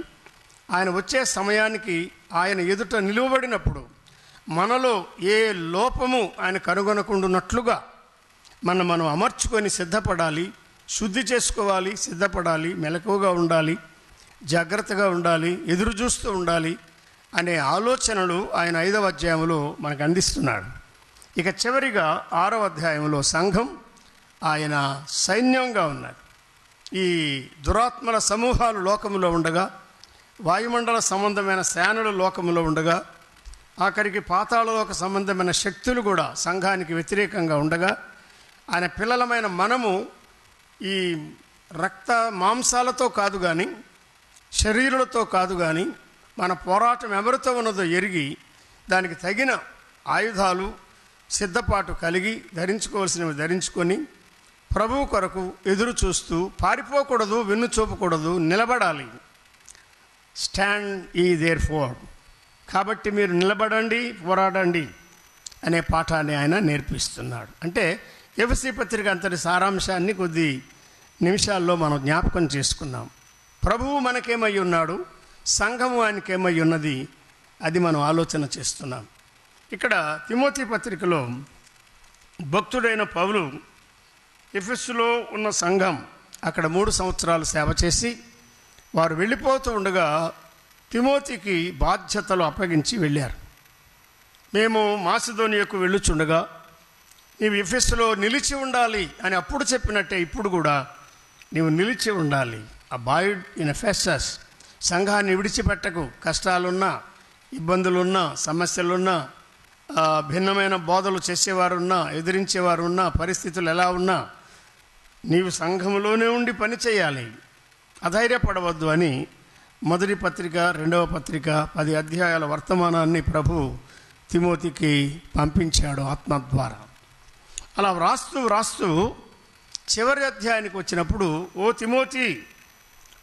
ఆయన వచ్చే సమయానికి ఆయన ఎదుట నిలువబడినప్పుడు మనలో ఏ లోపము ఆయన కనుగొనకుండానట్లుగా మనం అమర్చుకొని సిద్ధపడాలి, శుద్ధి చేసుకోవాలి, సిద్ధపడాలి, మెలకువగా ఉండాలి, జాగ్రత్తగా ఉండాలి, ఎదురు చూస్తూ ఉండాలి అనే ఆలోచనలు ఆయన 5వ అధ్యాయంలో మనకు అందిస్తున్నాడు. ఇక చివరిగా 6వ అధ్యాయంలో సంఘం ఆయన సైన్యంగా ఉన్నారు. ఈ దురాత్మల సమూహాలు లోకములో ఉండగా, వాయుమండల సంబంధమైన సేనలు లోకములో ఉండగా, ఆఖరికి పాతాళలోక సంబంధమైన శక్తులు కూడా సంఘానికి వ్యతిరేకంగా ఉండగా, ఆయన పిల్లలమైన మనము ఈ రక్త మాంసాలతో కాదు కానీ, శరీరులతో కాదు కానీ, మన పోరాటం ఎవరితో ఉన్నదో ఎరిగి దానికి తగిన ఆయుధాలు సిద్ధపాటు కలిగి ధరించుకోవాల్సినవి ధరించుకొని ప్రభువు కొరకు ఎదురు చూస్తూ పారిపోకూడదు, వెన్ను చూపకూడదు, నిలబడాలి. స్టాండ్ ఈ దేర్ ఫోర్, కాబట్టి మీరు నిలబడండి, పోరాడండి అనే పాఠాన్ని ఆయన నేర్పిస్తున్నాడు. అంటే ఎఫ్సి పత్రిక అంతటి సారాంశాన్ని కొద్ది నిమిషాల్లో మనం జ్ఞాపకం చేసుకున్నాం. ప్రభువు మనకేమై ఉన్నాడు, సంఘము ఆయనకేమై ఉన్నది, అది మనం ఆలోచన చేస్తున్నాం. ఇక్కడ తిమోతి పత్రికలో భక్తుడైన పౌలు ఎఫెసులో ఉన్న సంఘం అక్కడ 3 సంవత్సరాలు సేవ చేసి వారు వెళ్ళిపోతూ ఉండగా తిమోతికి బాధ్యతలు అప్పగించి వెళ్ళారు. మేము మాసిదోనియాకు వెళ్ళుచుండగా నీవు ఎఫెసులో నిలిచి ఉండాలి అని అప్పుడు చెప్పినట్టే ఇప్పుడు కూడా నీవు నిలిచి ఉండాలి. అబాయిడ్ ఇన్ ఎఫెసస్, సంఘాన్ని విడిచిపెట్టకు. కష్టాలున్నా, ఇబ్బందులున్నా, సమస్యలున్నా, భిన్నమైన బోధలు చేసేవారున్నా, ఎదిరించేవారున్నా, పరిస్థితులు ఎలా ఉన్నా నీవు సంఘములోనే ఉండి పని చేయాలి, అధైర్యపడవద్దు అని మొదటి పత్రిక, 2వ పత్రిక 10 అధ్యాయాల వర్తమానాన్ని ప్రభు తిమోతికి పంపించాడు ఆత్మ ద్వారా. అలా వ్రాస్తూ చివరి అధ్యాయానికి వచ్చినప్పుడు ఓ తిమోతి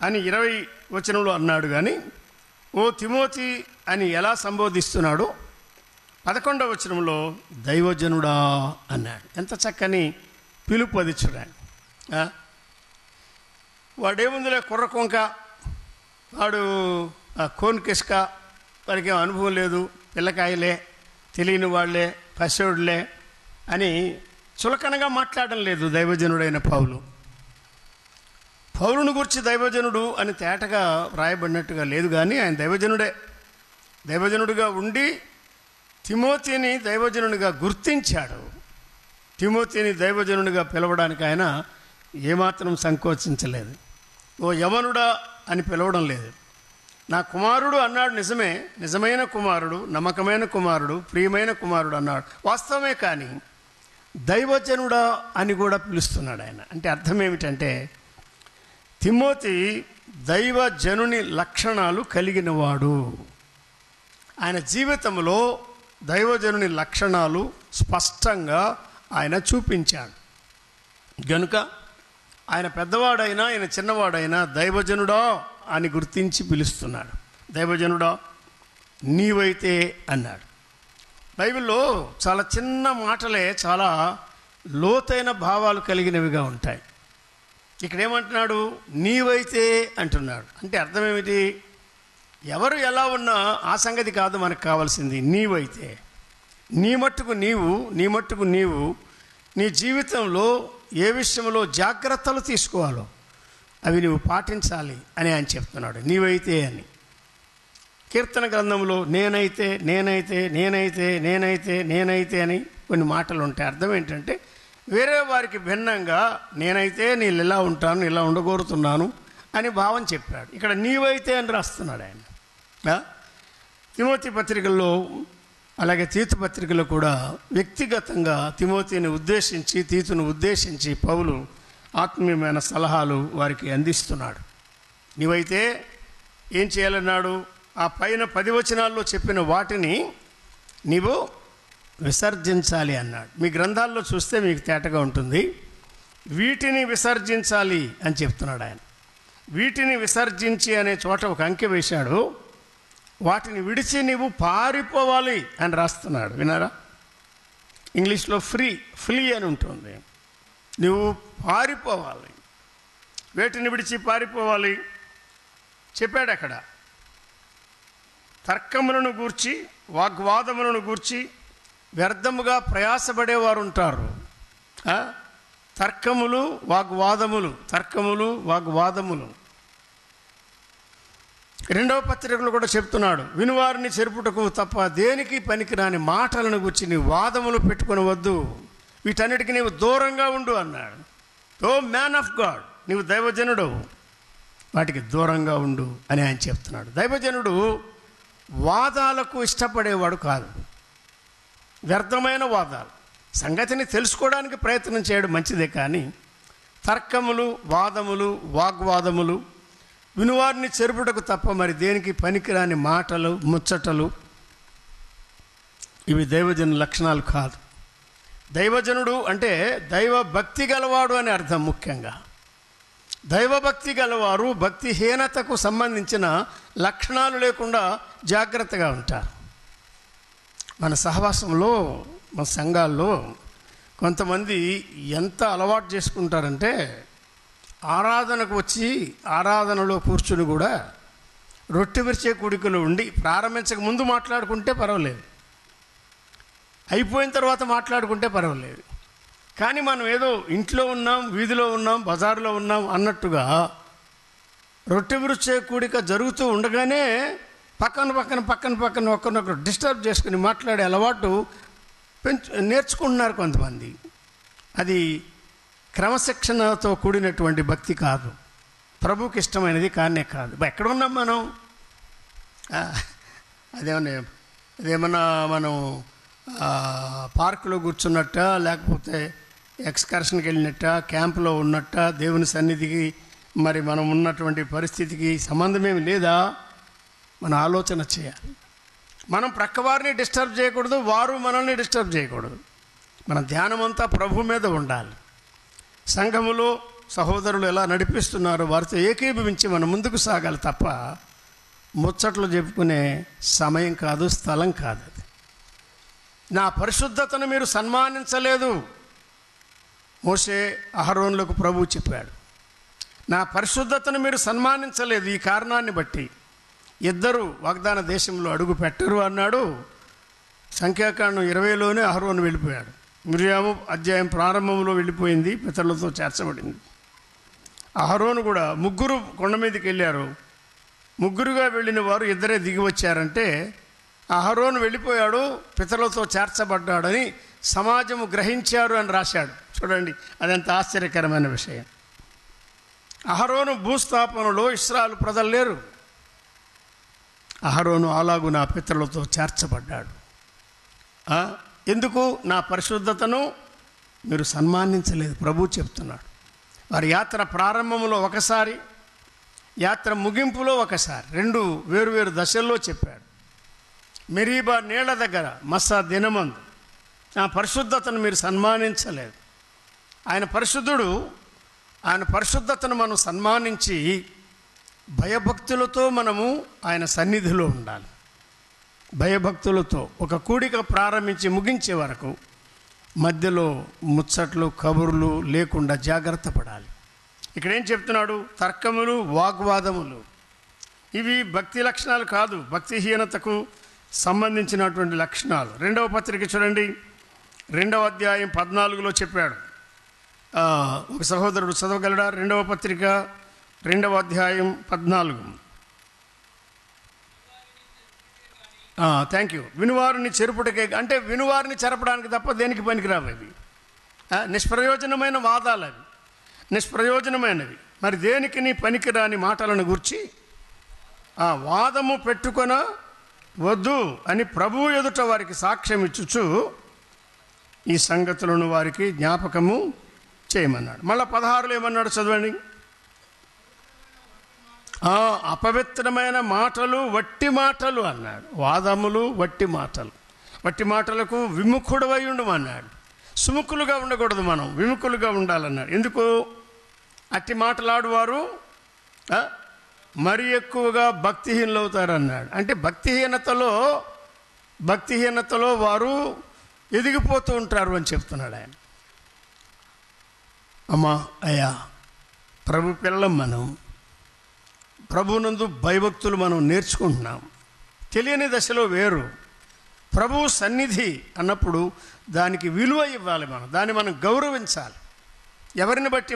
అని 20 వచనంలో అన్నాడు. కానీ ఓ తిమోతి అని ఎలా సంబోధిస్తున్నాడో 11వ వచనంలో దైవజనుడా అన్నాడు. ఎంత చక్కని పిలుపు అది చూడండి. వాడేముందులే కుర్రకొంక, వాడు కోన్కిస్క, వాడికి ఏం అనుభవం లేదు, పిల్లకాయలే, తెలియని వాళ్ళే, పశువుడులే అని చులకనగా మాట్లాడడం లేదు దైవజనుడైన పౌలు. పౌలును గురించి దైవజనుడు అని తేటగా వ్రాయబడినట్టుగా లేదు, కానీ ఆయన దైవజనుడే. దైవజనుడిగా ఉండి తిమోతిని దైవజనుడిగా గుర్తించాడు. తిమోతిని దైవజనుడిగా పిలవడానికి ఆయన ఏమాత్రం సంకోచించలేదు. ఓ యవనుడా అని పిలవడం లేదు. నా కుమారుడు అన్నాడు, నిజమే, నిజమైన కుమారుడు, నమ్మకమైన కుమారుడు, ప్రియమైన కుమారుడు అన్నాడు, వాస్తవమే. కానీ దైవజనుడా అని కూడా పిలుస్తున్నాడు ఆయన. అంటే అర్థం ఏమిటంటే తిమోతి దైవజనుని లక్షణాలు కలిగినవాడు. ఆయన జీవితంలో దైవజనుని లక్షణాలు స్పష్టంగా ఆయన చూపించాడు. గనుక ఆయన పెద్దవాడైనా ఆయన చిన్నవాడైనా దైవజనుడా అని గుర్తించి పిలుస్తున్నాడు. దైవజనుడా నీవైతే అన్నాడు. బైబిల్లో చాలా చిన్న మాటలే చాలా లోతైన భావాలు కలిగినవిగా ఉంటాయి. ఇక్కడ ఏమంటున్నాడు? నీవైతే అంటున్నాడు. అంటే అర్థం ఏమిటి? ఎవరు ఎలా ఉన్నా ఆ సంగతి కాదు మనకు కావాల్సింది. నీవైతే, నీ మట్టుకు నీవు నీ జీవితంలో ఏ విషయంలో జాగ్రత్తలు తీసుకోవాలో అవి నువ్వు పాటించాలి అని ఆయన చెప్తున్నాడు. నీవైతే అని కీర్తన గ్రంథంలో నేనైతే అని కొన్ని మాటలు ఉంటాయి. అర్థం ఏంటంటే వేరే వారికి భిన్నంగా నేనైతే నేను ఇలా ఉంటాను, ఇలా ఉండగోరుతున్నాను అని భావం చెప్పాడు. ఇక్కడ నీవైతే అని రాస్తున్నాడు ఆయన. తిమోతి పత్రికల్లో అలాగే తీతు పత్రికలో కూడా వ్యక్తిగతంగా తిమోతిని ఉద్దేశించి తీతును ఉద్దేశించి పౌలు ఆత్మీయమైన సలహాలు వారికి అందిస్తున్నాడు. నీవైతే ఏం చేయాలన్నాడు? ఆ పైన 10 వచనాల్లో చెప్పిన వాటిని నీవు విసర్జించాలి అన్నాడు. మీ గ్రంథాల్లో చూస్తే మీకు తేటగా ఉంటుంది. వీటిని విసర్జించాలి అని చెప్తున్నాడు ఆయన. వీటిని విసర్జించి అనే చోట ఒక అంకె వేశాడు. వాటిని విడిచి నీవు పారిపోవాలి అని రాస్తున్నాడు. విన్నారా? ఇంగ్లీష్లో ఫ్లీ అని ఉంటుంది. నువ్వు పారిపోవాలి. వేటిని విడిచి పారిపోవాలి చెప్పాడు అక్కడ. తర్కములను గూర్చి, వాగ్వాదములను గూర్చి వ్యర్థముగా ప్రయాసపడేవారు ఉంటారు. తర్కములు వాగ్వాదములు. రెండవ పత్రికలు కూడా చెప్తున్నాడు, వినువారిని చెరుపుటకు తప్ప దేనికి పనికిరాని మాటలను గురించి నీ వాదములు పెట్టుకుని వద్దు, వీటన్నిటికీ నీవు దూరంగా ఉండు అన్నాడు. ఓ మ్యాన్ ఆఫ్ గాడ్, నీవు దైవజనుడు, వాటికి దూరంగా ఉండు అని ఆయన చెప్తున్నాడు. దైవజనుడు వాదాలకు ఇష్టపడేవాడు కాదు. వ్యర్థమైన వాదాలు, సంగతిని తెలుసుకోవడానికి ప్రయత్నం చేయడం మంచిదే, కానీ తర్కములు, వాగ్వాదములు, వినువారిని చెరుపుటకు తప్ప మరి దేనికి పనికిరాని మాటలు, ముచ్చటలు, ఇవి దైవజను లక్షణాలు కాదు. దైవజనుడు అంటే దైవ భక్తి గలవాడు అని అర్థం. ముఖ్యంగా దైవభక్తి గలవారు భక్తిహీనతకు సంబంధించిన లక్షణాలు లేకుండా జాగ్రత్తగా ఉంటారు. మన సహవాసంలో, మన సంఘాల్లో కొంతమంది ఎంత అలవాటు చేసుకుంటారంటే ఆరాధనకు వచ్చి ఆరాధనలో కూర్చుని కూడా రొట్టె విరిచే కూడికలో ఉండి ప్రారంభించక ముందు మాట్లాడుకుంటే పర్వాలేదు, అయిపోయిన తర్వాత మాట్లాడుకుంటే పర్వాలేదు. కానీ మనం ఏదో ఇంట్లో ఉన్నాం, వీధిలో ఉన్నాం, బజారులో ఉన్నాం అన్నట్టుగా రొట్టె విరిచే కూడిక జరుగుతూ ఉండగానే పక్కన ఒకరినొకరు డిస్టర్బ్ చేసుకుని మాట్లాడే అలవాటు నేర్చుకుంటున్నారు కొంతమంది. అది క్రమశిక్షణతో కూడినటువంటి భక్తి కాదు, ప్రభువుకి ఇష్టమైనది కానే కాదు. ఎక్కడ ఉన్నాం మనం? అదేమన్నా మనం పార్కులో కూర్చున్నట్ట, లేకపోతే ఎక్స్కర్షన్కి వెళ్ళినట్ట, క్యాంపులో ఉన్నట్ట, దేవుని సన్నిధికి మరి మనం ఉన్నటువంటి పరిస్థితికి సంబంధమేమి లేదా? మన ఆలోచన చేయాలి. మనం ప్రక్కవారిని డిస్టర్బ్ చేయకూడదు, వారు మనల్ని డిస్టర్బ్ చేయకూడదు. మన ధ్యానం అంతా ప్రభు మీద ఉండాలి. సంఘములో సహోదరులు ఎలా నడిపిస్తున్నారో వారితో ఏకీభవించి మనం ముందుకు సాగాలి తప్ప ముచ్చట్లు చెప్పుకునే సమయం కాదు, స్థలం కాదు. అది నా పరిశుద్ధతను మీరు సన్మానించలేదు, మోషే అహరోనులకు ప్రభువు చెప్పాడు. నా పరిశుద్ధతను మీరు సన్మానించలేదు, ఈ కారణాన్ని బట్టి ఇద్దరు వాగ్దాన దేశంలో అడుగు పెట్టరు అన్నాడు. సంఖ్యాకాండం 20లోనే అహరోను వెళ్ళిపోయాడు. మిర్యాము అధ్యాయం ప్రారంభంలో వెళ్ళిపోయింది, పితరులతో చేర్చబడింది. అహరోను కూడా ముగ్గురు కొండ మీదకి వెళ్ళారు. ముగ్గురుగా వెళ్ళిన వారు ఇద్దరే దిగి వచ్చారంటే అహరోను వెళ్ళిపోయాడు, పితరులతో చేర్చబడ్డాడని సమాజము గ్రహించారు అని రాశాడు. చూడండి, అదెంత ఆశ్చర్యకరమైన విషయం. అహరోను భూస్థాపనలో ఇశ్రాయేలు ప్రజలు లేరు. అహరోను అలాగు నా పితరులతో చేర్చబడ్డాడు. ఎందుకు? నా పరిశుద్ధతను మీరు సన్మానించలేదు, ప్రభు చెప్తున్నాడు. వారి యాత్ర ప్రారంభంలో ఒకసారి, యాత్ర ముగింపులో ఒకసారి, రెండు వేరువేరు దశల్లో చెప్పాడు. మెరీబా నీళ్ల దగ్గర మస్సా దినమందు నా పరిశుద్ధతను మీరు సన్మానించలేదు. ఆయన పరిశుద్ధుడు, ఆయన పరిశుద్ధతను మనం సన్మానించి భయభక్తులతో మనము ఆయన సన్నిధిలో ఉండాలి. భయభక్తులతో ఒక కూడిక ప్రారంభించి ముగించే వరకు మధ్యలో ముచ్చట్లు కబుర్లు లేకుండా జాగ్రత్త పడాలి. ఇక్కడ ఏం చెప్తున్నాడు? తర్కములు, వాగ్వాదములు ఇవి భక్తి లక్షణాలు కాదు, భక్తిహీనతకు సంబంధించినటువంటి లక్షణాలు. 2వ పత్రిక చూడండి, 2వ అధ్యాయం 14లో చెప్పాడు. ఒక సహోదరుడు చదవగలడా? 2వ పత్రిక 2వ అధ్యాయం 14. Thank you. వినువారిని చెరుపుటకే, అంటే వినువారిని చెరపడానికి తప్ప దేనికి పనికిరావు అవి. నిష్ప్రయోజనమైన వాదాలు అవి, నిష్ప్రయోజనమైనవి. మరి దేనికి నీ పనికిరాని మాటలను గుర్చి వాదము పెట్టుకొన వద్దు అని ప్రభువు ఎదుట వారికి సాక్ష్యం ఇచ్చుచు ఈ సంగతులను వారికి జ్ఞాపకము చేయమన్నాడు. మళ్ళీ 16లో ఏమన్నాడు చదవండి. అపవిత్రమైన మాటలు, వట్టి మాటలు అన్నాడు. వాదములు, వట్టి మాటలు. వట్టి మాటలకు విముఖుడవై ఉండమన్నాడు. సుముఖులుగా ఉండకూడదు, మనం విముఖులుగా ఉండాలన్నాడు. ఎందుకు? అట్టి మాటలాడువారు మరి ఎక్కువగా భక్తిహీనులు అవుతారన్నాడు. అంటే భక్తిహీనతలో వారు ఎదిగిపోతూ ఉంటారు అని చెప్తున్నాడు ఆయన. అమ్మా అయ్యా, ప్రభు పిల్లం మనం, ప్రభునందు భయభక్తులు మనం నేర్చుకుంటున్నాం. తెలియని దశలో వేరు. ప్రభువు సన్నిధి అన్నప్పుడు దానికి విలువ ఇవ్వాలి, దాన్ని మనం గౌరవించాలి. ఎవరిని బట్టి?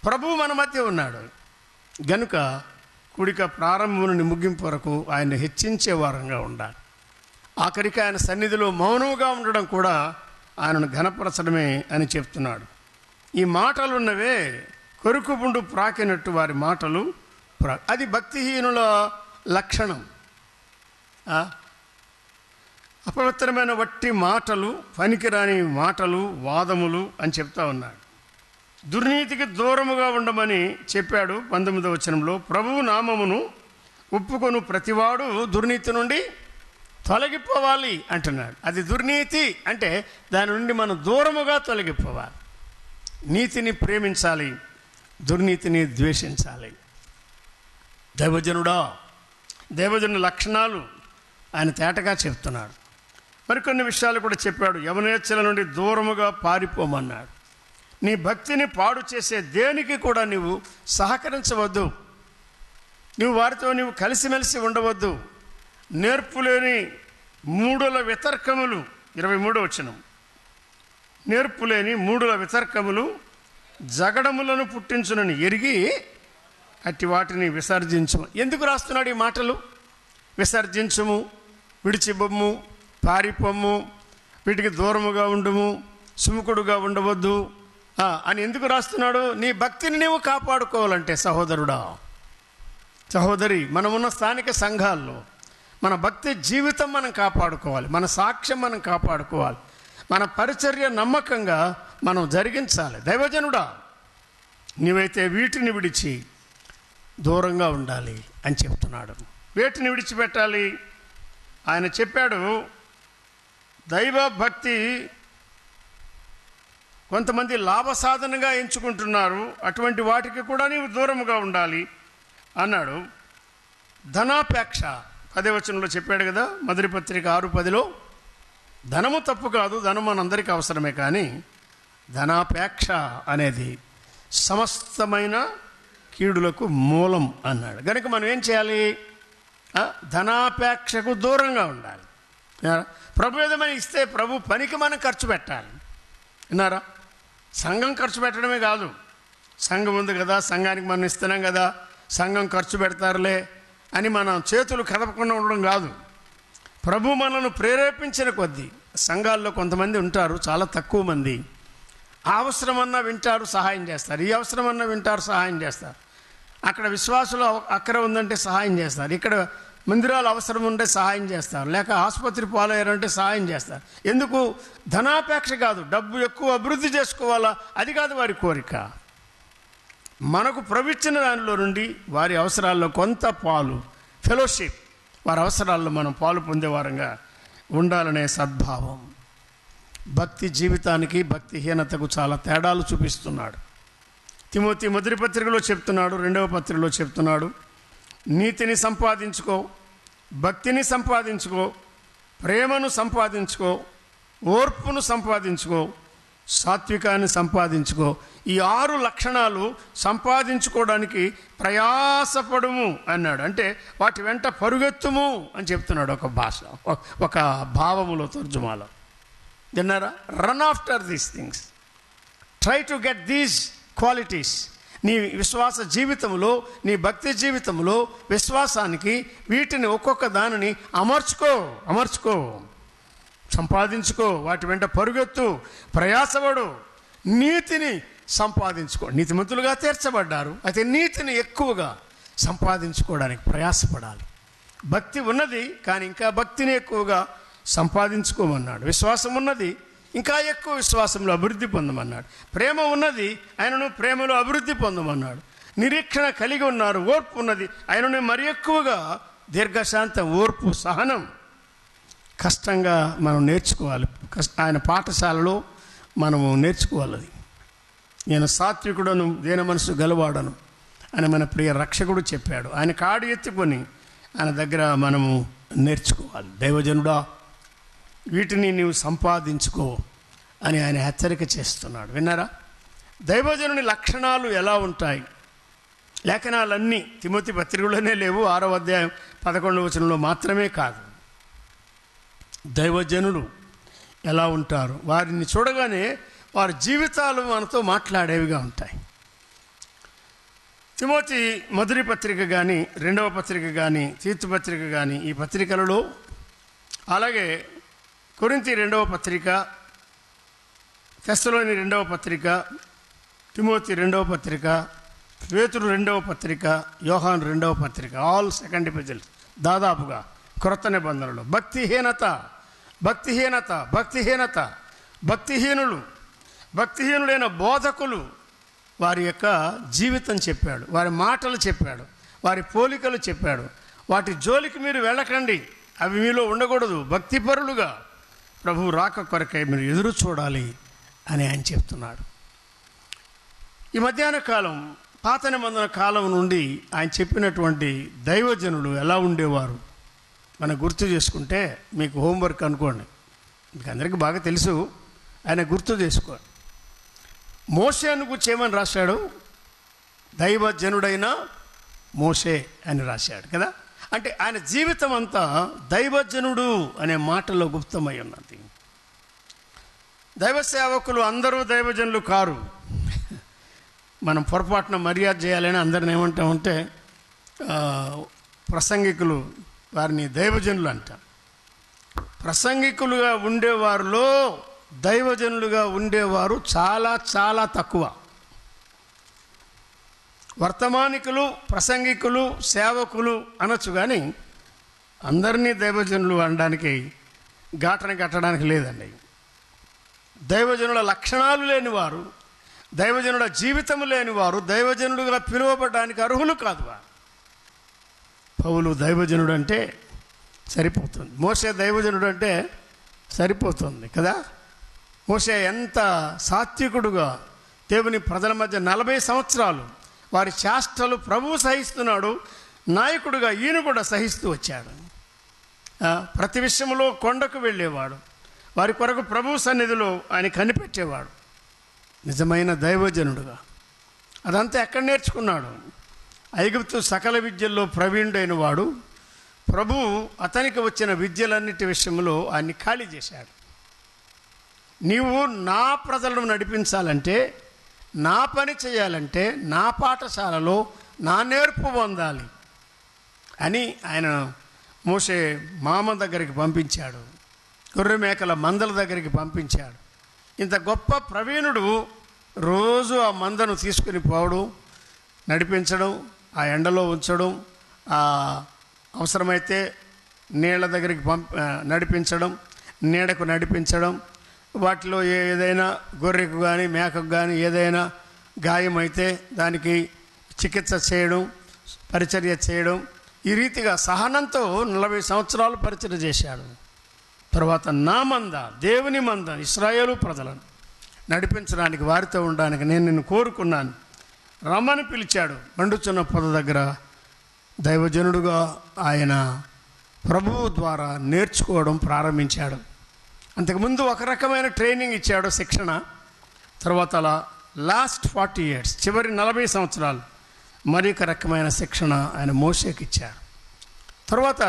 ప్రభువు మన మధ్య ఉన్నాడు గనుక కూడిక ప్రారంభం నుండి ముగింపు వరకు ఆయన హెచ్చించే వారంగా ఉండాలి. ఆఖరికి ఆయన సన్నిధిలో మౌనంగా ఉండడం కూడా ఆయనను ఘనపరచడమే అని చెప్తున్నాడు. ఈ మాటలున్నవే కొరుకుబుండు ప్రాకినట్టు వారి మాటలు అది భక్తిహీనుల లక్షణం. అపవిత్రమైన వట్టి మాటలు, పనికిరాని మాటలు, వాదములు అని చెప్తా ఉన్నాడు. దుర్నీతికి దూరముగా ఉండమని చెప్పాడు 19వ వచనంలో. ప్రభువు నామమును ఒప్పుకొను ప్రతివాడు దుర్నీతి నుండి తొలగిపోవాలి అంటున్నాడు. అది దుర్నీతి అంటే దాని నుండి మనం దూరముగా తొలగిపోవాలి. నీతిని ప్రేమించాలి, దుర్నీతిని ద్వేషించాలి. దైవజనుల లక్షణాలు ఆయన తేటగా చెప్తున్నాడు. మరికొన్ని విషయాలు కూడా చెప్పాడు. యవనేచ్ఛల నుండి దూరముగా పారిపోమన్నాడు. నీ భక్తిని పాడు చేసే దేనికి కూడా నీవు సహకరించవద్దు. నువ్వు వారితో నీవు కలిసిమెలిసి ఉండవద్దు. నేర్పులేని మూఢుల వితర్కములు, 23వ వచనం. నేర్పులేని మూఢుల వితర్కములు జగడములను పుట్టించునని ఎరిగి అట్టి వాటిని విసర్జించుము. ఎందుకు రాస్తున్నాడు ఈ మాటలు? విసర్జించుము, విడిచిబొమ్ము, పారిపోమ్ము, వీటికి దూరముగా ఉండుము, సుముఖుడుగా ఉండవద్దు అని ఎందుకు రాస్తున్నాడు? నీ భక్తిని నీవు కాపాడుకోవాలంటే సహోదరుడా, సహోదరి, మనమున్న స్థానిక సంఘాల్లో మన భక్తి జీవితం మనం కాపాడుకోవాలి, మన సాక్ష్యం మనం కాపాడుకోవాలి, మన పరిచర్య నమ్మకంగా మనం జరిగించాలి. దైవజనుడా, నీవైతే వీటిని విడిచి దూరంగా ఉండాలి అని చెప్తున్నాడు. వేటిని విడిచిపెట్టాలి? ఆయన చెప్పాడు, దైవ భక్తి కొంతమంది లాభసాధనగా ఎంచుకుంటున్నారు, అటువంటి వాటికి కూడా నీవు దూరముగా ఉండాలి అన్నాడు. ధనాపేక్ష 10వ వచనంలో చెప్పాడు కదా, మొదటి పత్రిక 6:10లో. ధనము తప్పు కాదు, ధనం మనందరికీ అవసరమే, కానీ ధనాపేక్ష అనేది సమస్తమైన కీడులకు మూలం అన్నాడు. కనుక మనం ఏం చేయాలి? ధనాపేక్షకు దూరంగా ఉండాలి. ప్రభు ఏదమైనా ఇస్తే ప్రభు పనికి మనం ఖర్చు పెట్టాలి. విన్నారా? సంఘం ఖర్చు పెట్టడమే కాదు, సంఘం ఉంది కదా, సంఘానికి మనం ఇస్తున్నాం కదా, సంఘం ఖర్చు పెడతారులే అని మనం చేతులు కదపకుండా ఉండడం కాదు. ప్రభు మనల్ని ప్రేరేపించిన కొద్దీ, సంఘాల్లో కొంతమంది ఉంటారు, చాలా తక్కువ మంది, అవసరమన్నా వింటారు, సహాయం చేస్తారు. ఈ అవసరమన్నా వింటారు, సహాయం చేస్తారు. అక్కడ విశ్వాసులు అక్కర ఉందంటే సహాయం చేస్తారు, ఇక్కడ మందిరాలు అవసరం ఉంటే సహాయం చేస్తారు, లేక ఆసుపత్రి పాలయ్యారంటే సహాయం చేస్తారు. ఎందుకు? ధనాపేక్ష కాదు, డబ్బు ఎక్కువ అభివృద్ధి చేసుకోవాలా, అది కాదు వారి కోరిక. మనకు ప్రవిచ్చిన దానిలో నుండి వారి అవసరాల్లో కొంత పాలు, ఫెలోషిప్, వారి అవసరాల్లో మనం పాలు పొందేవారంగా ఉండాలనే సద్భావం. భక్తి జీవితానికి భక్తిహీనతకు చాలా తేడాలు చూపిస్తున్నాడు. తిమోతి మొదటి పత్రికలో చెప్తున్నాడు, రెండవ పత్రికలో చెప్తున్నాడు, నీతిని సంపాదించుకో, భక్తిని సంపాదించుకో, ప్రేమను సంపాదించుకో, ఓర్పును సంపాదించుకో, సాత్వికాన్ని సంపాదించుకో. ఈ 6 లక్షణాలు సంపాదించుకోవడానికి ప్రయాసపడుము అన్నాడు. అంటే వాటి వెంట పరుగెత్తుము అని చెప్తున్నాడు ఒక భాష, ఒక భావములో, తర్జుమాలో. విన్నారా? Run after these things, try to get these qualities. నీ విశ్వాస జీవితంలో, నీ భక్తి జీవితంలో, విశ్వాసానికి వీటిని ఒక్కొక్క దానిని అమర్చుకో, సంపాదించుకో, వాటి వెంట పరుగెత్తు, ప్రయాసపడు, నీతిని సంపాదించుకో. నీతిమంతులుగా తీర్చబడ్డారు, అయితే నీతిని ఎక్కువగా సంపాదించుకోవడానికి ప్రయాసపడాలి. భక్తి ఉన్నది, కానీ ఇంకా భక్తిని ఎక్కువగా సంపాదించుకోమన్నాడు. విశ్వాసం ఉన్నది, ఇంకా ఎక్కువ విశ్వాసంలో అభివృద్ధి పొందమన్నాడు. ప్రేమ ఉన్నది, ఆయనను ప్రేమలో అభివృద్ధి పొందమన్నాడు. నిరీక్షణ కలిగి ఉన్నారు, ఓర్పు ఉన్నది, ఆయనను మరి ఎక్కువగా దీర్ఘశాంతం, ఓర్పు, సహనం. కష్టంగా మనం నేర్చుకోవాలి. ఆయన పాఠశాలలో మనము నేర్చుకోవాలి. అది నేను సాత్వికుడను, దీన మనసు గలవాడను అని మన ప్రియ రక్షకుడు చెప్పాడు. ఆయన కాడు ఎత్తుకొని ఆయన దగ్గర మనము నేర్చుకోవాలి. దైవజనుడా, వీటిని నీవు సంపాదించుకో అని ఆయన హెచ్చరిక చేస్తున్నాడు. విన్నారా? దైవజనుని లక్షణాలు ఎలా ఉంటాయి? లేఖనాలన్నీ తిమోతి పత్రికలోనే లేవు, 6వ అధ్యాయం 11వ వచనంలో మాత్రమే కాదు. దైవజనులు ఎలా ఉంటారు? వారిని చూడగానే వారి జీవితాలు మనతో మాట్లాడేవిగా ఉంటాయి. తిమోతి మొదటి పత్రిక కానీ, రెండవ పత్రిక కానీ, తీతు పత్రిక కానీ, ఈ పత్రికలలో, అలాగే కొరింథీ 2వ పత్రిక, తెస్సలోని 2వ పత్రిక, తిమోతి 2వ పత్రిక, పేతురు 2వ పత్రిక, యోహాను 2వ పత్రిక, ఆల్ సెకండ్ ఎపిసోడ్స్ దాదాపుగా క్రొత్త నిబంధనలు. భక్తిహీనులైన బోధకులు వారి యొక్క జీవితం చెప్పాడు, వారి మాటలు చెప్పాడు, వారి పోలికలు చెప్పాడు. వాటి జోలికి మీరు వెళ్ళకండి, అవి మీలో ఉండకూడదు. భక్తిపరులుగా ప్రభు రాక కొరకై మీరు ఎదురు చూడాలి అని ఆయన చెప్తున్నాడు. ఈ మధ్యాహ్న కాలం, పాత నిబంధన కాలం నుండి ఆయన చెప్పినటువంటి దైవజనులు ఎలా ఉండేవారు మనం గుర్తు చేసుకుంటే, మీకు హోంవర్క్ అనుకోండి, మీకు అందరికీ బాగా తెలుసు, ఆయన గుర్తు చేసుకోండి. మోషేను గురించి ఏమని రాశాడు? దైవజనుడైన మోషే అని రాశాడు కదా. అంటే ఆయన జీవితం అంతా దైవజనుడు అనే మాటలో గుప్తమై ఉన్నది. దైవ సేవకులు అందరూ దైవజనులు కారు. మనం పొరపాటున మర్యాద చేయాలని అందరిని ఏమంటామంటే, ప్రసంగికులు వారిని దైవజనులు అంటారు. ప్రసంగికులుగా ఉండేవారిలో దైవజనులుగా ఉండేవారు చాలా చాలా తక్కువ. వర్తమానికులు, ప్రసంగికులు, సేవకులు అనొచ్చు, కానీ అందరినీ దైవజనులు అనడానికి, ఘాటన కట్టడానికి లేదండి. దైవజనుల లక్షణాలు లేనివారు, దైవజనుల జీవితం లేనివారు దైవజనులుగా పిలువబడడానికి అర్హులు కాదు. పౌలు దైవజనుడు అంటే సరిపోతుంది, మోషే దైవజనుడు అంటే సరిపోతుంది కదా. మోషే ఎంత సాత్వికుడుగా దేవుని ప్రజల మధ్య 40 సంవత్సరాలు వారి చేష్టలు ప్రభువు సహిస్తున్నాడు, నాయకుడుగా ఈయన కూడా సహిస్తూ వచ్చాడు. ప్రతి విషయంలో కొండకు వెళ్ళేవాడు, వారి కొరకు ప్రభు సన్నిధిలో ఆయన కనిపెట్టేవాడు. నిజమైన దైవజనుడుగా అదంతా ఎక్కడ నేర్చుకున్నాడు? ఐగుప్తు సకల విద్యల్లో ప్రవీణుడైన వాడు ప్రభువు అతనికి వచ్చిన విద్యలన్నిటి విషయంలో ఆయన్ని ఖాళీ చేశాడు. నీవు నా ప్రజలను నడిపించాలంటే, నా పని చేయాలంటే, నా పాఠశాలలో నా నేర్పు పొందాలి అని ఆయన మోషే మామ దగ్గరికి పంపించాడు, గొర్రె మేకల మందల దగ్గరికి పంపించాడు. ఇంత గొప్ప ప్రవీణుడు రోజు ఆ మందను తీసుకుని పోవడం, నడిపించడం, ఆ ఎండలో ఉంచడం, అవసరమైతే నీళ్ళ దగ్గరికి నడిపించడం, నీడకు నడిపించడం, వాటిలో ఏదైనా గొర్రెకు కానీ మేకకు కానీ ఏదైనా గాయమైతే దానికి చికిత్స చేయడం, పరిచర్య చేయడం, ఈ రీతిగా సహనంతో 40 సంవత్సరాలు పరిచర్య చేశాడు. తర్వాత నా మంద, దేవుని మంద, ఇశ్రాయేలు ప్రజలను నడిపించడానికి, వారితో ఉండడానికి నేను నిన్ను కోరుకున్నాను, రమ్మని పిలిచాడు. మండుచున్న పొద దగ్గర దైవజనుడుగా ఆయన ప్రభువు ద్వారా నేర్చుకోవడం ప్రారంభించాడు. అంతకుముందు ఒక రకమైన ట్రైనింగ్ ఇచ్చాడు, శిక్షణ. తర్వాత అలా లాస్ట్ 40 years, చివరి 40 సంవత్సరాలు మరొక రకమైన శిక్షణ ఆయన మోషేకి ఇచ్చారు. తర్వాత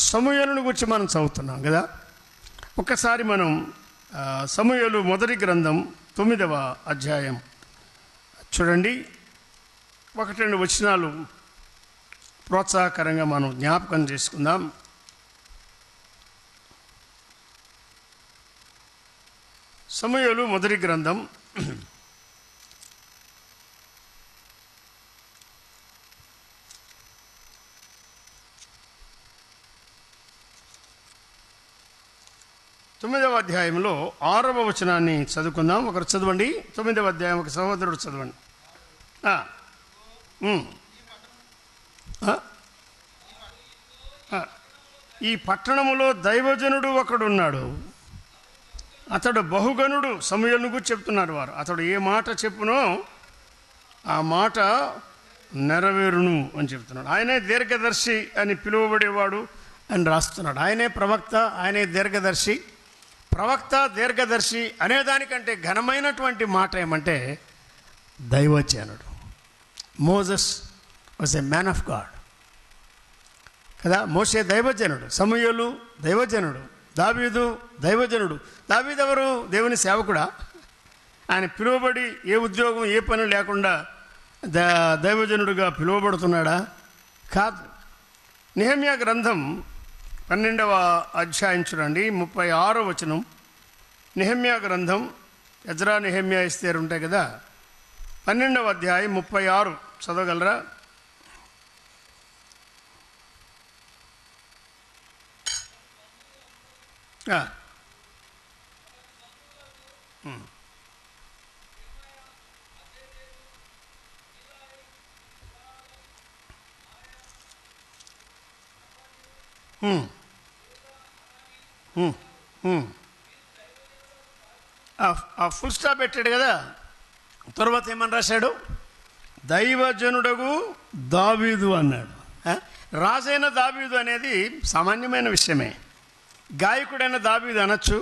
సమూయేలుని గురించి మనం చదువుతున్నాం కదా. ఒక్కసారి మనం సమూయేలు మొదటి గ్రంథం 9వ అధ్యాయం చూడండి. 1-2 వచనాలు ప్రోత్సాహకరంగా మనం జ్ఞాపకం చేసుకుందాం. సమూయేలు మొదటి గ్రంథం 9వ అధ్యాయంలో 6వ వచనాన్ని చదువుకుందాం. ఒకరు చదవండి. 9వ అధ్యాయం, ఒక సహోదరుడు చదవండి. ఈ పట్టణములో దైవజనుడు ఒకడున్నాడు, అతడు బహుగనుడు. సమూయేలును గురించి చెప్తున్నారు వారు. అతడు ఏ మాట చెప్పునో ఆ మాట నెరవేరును అని చెప్తున్నాడు. ఆయనే దీర్ఘదర్శి అని పిలువబడేవాడు అని రాస్తున్నాడు. ఆయనే ప్రవక్త, ఆయనే దీర్ఘదర్శి. ప్రవక్త, దీర్ఘదర్శి అనేదానికంటే ఘనమైనటువంటి మాట ఏమంటే దైవజనుడు. Moses was a man of God కదా. మోషే దైవజనుడు, సమూయేలు దైవజనుడు, దావీదు దైవజనుడు. దావీదు ఎవరు? దేవుని సేవకుడా? ఆయన పిలువబడి ఏ ఉద్యోగం ఏ పని లేకుండా దైవజనుడుగా పిలువబడుతున్నాడా? కాదు. నెహెమ్యా గ్రంథం 12వ అధ్యాయం చూడండి, 36వ వచనం. నెహెమ్యా గ్రంథం, ఎజ్రా, నెహెమ్యా, ఎస్తేరు ఉంటాయి కదా. 12వ అధ్యాయం 36 చదవగలరా? ఫుల్ స్టాప్ పెట్టాడు కదా. తర్వాత ఏమని రాశాడు? దైవజనుడగు దావీదు అన్నాడు. రాజైన దావీదు అనేది సామాన్యమైన విషయమే. గాయకుడైన దావీదు అనొచ్చు,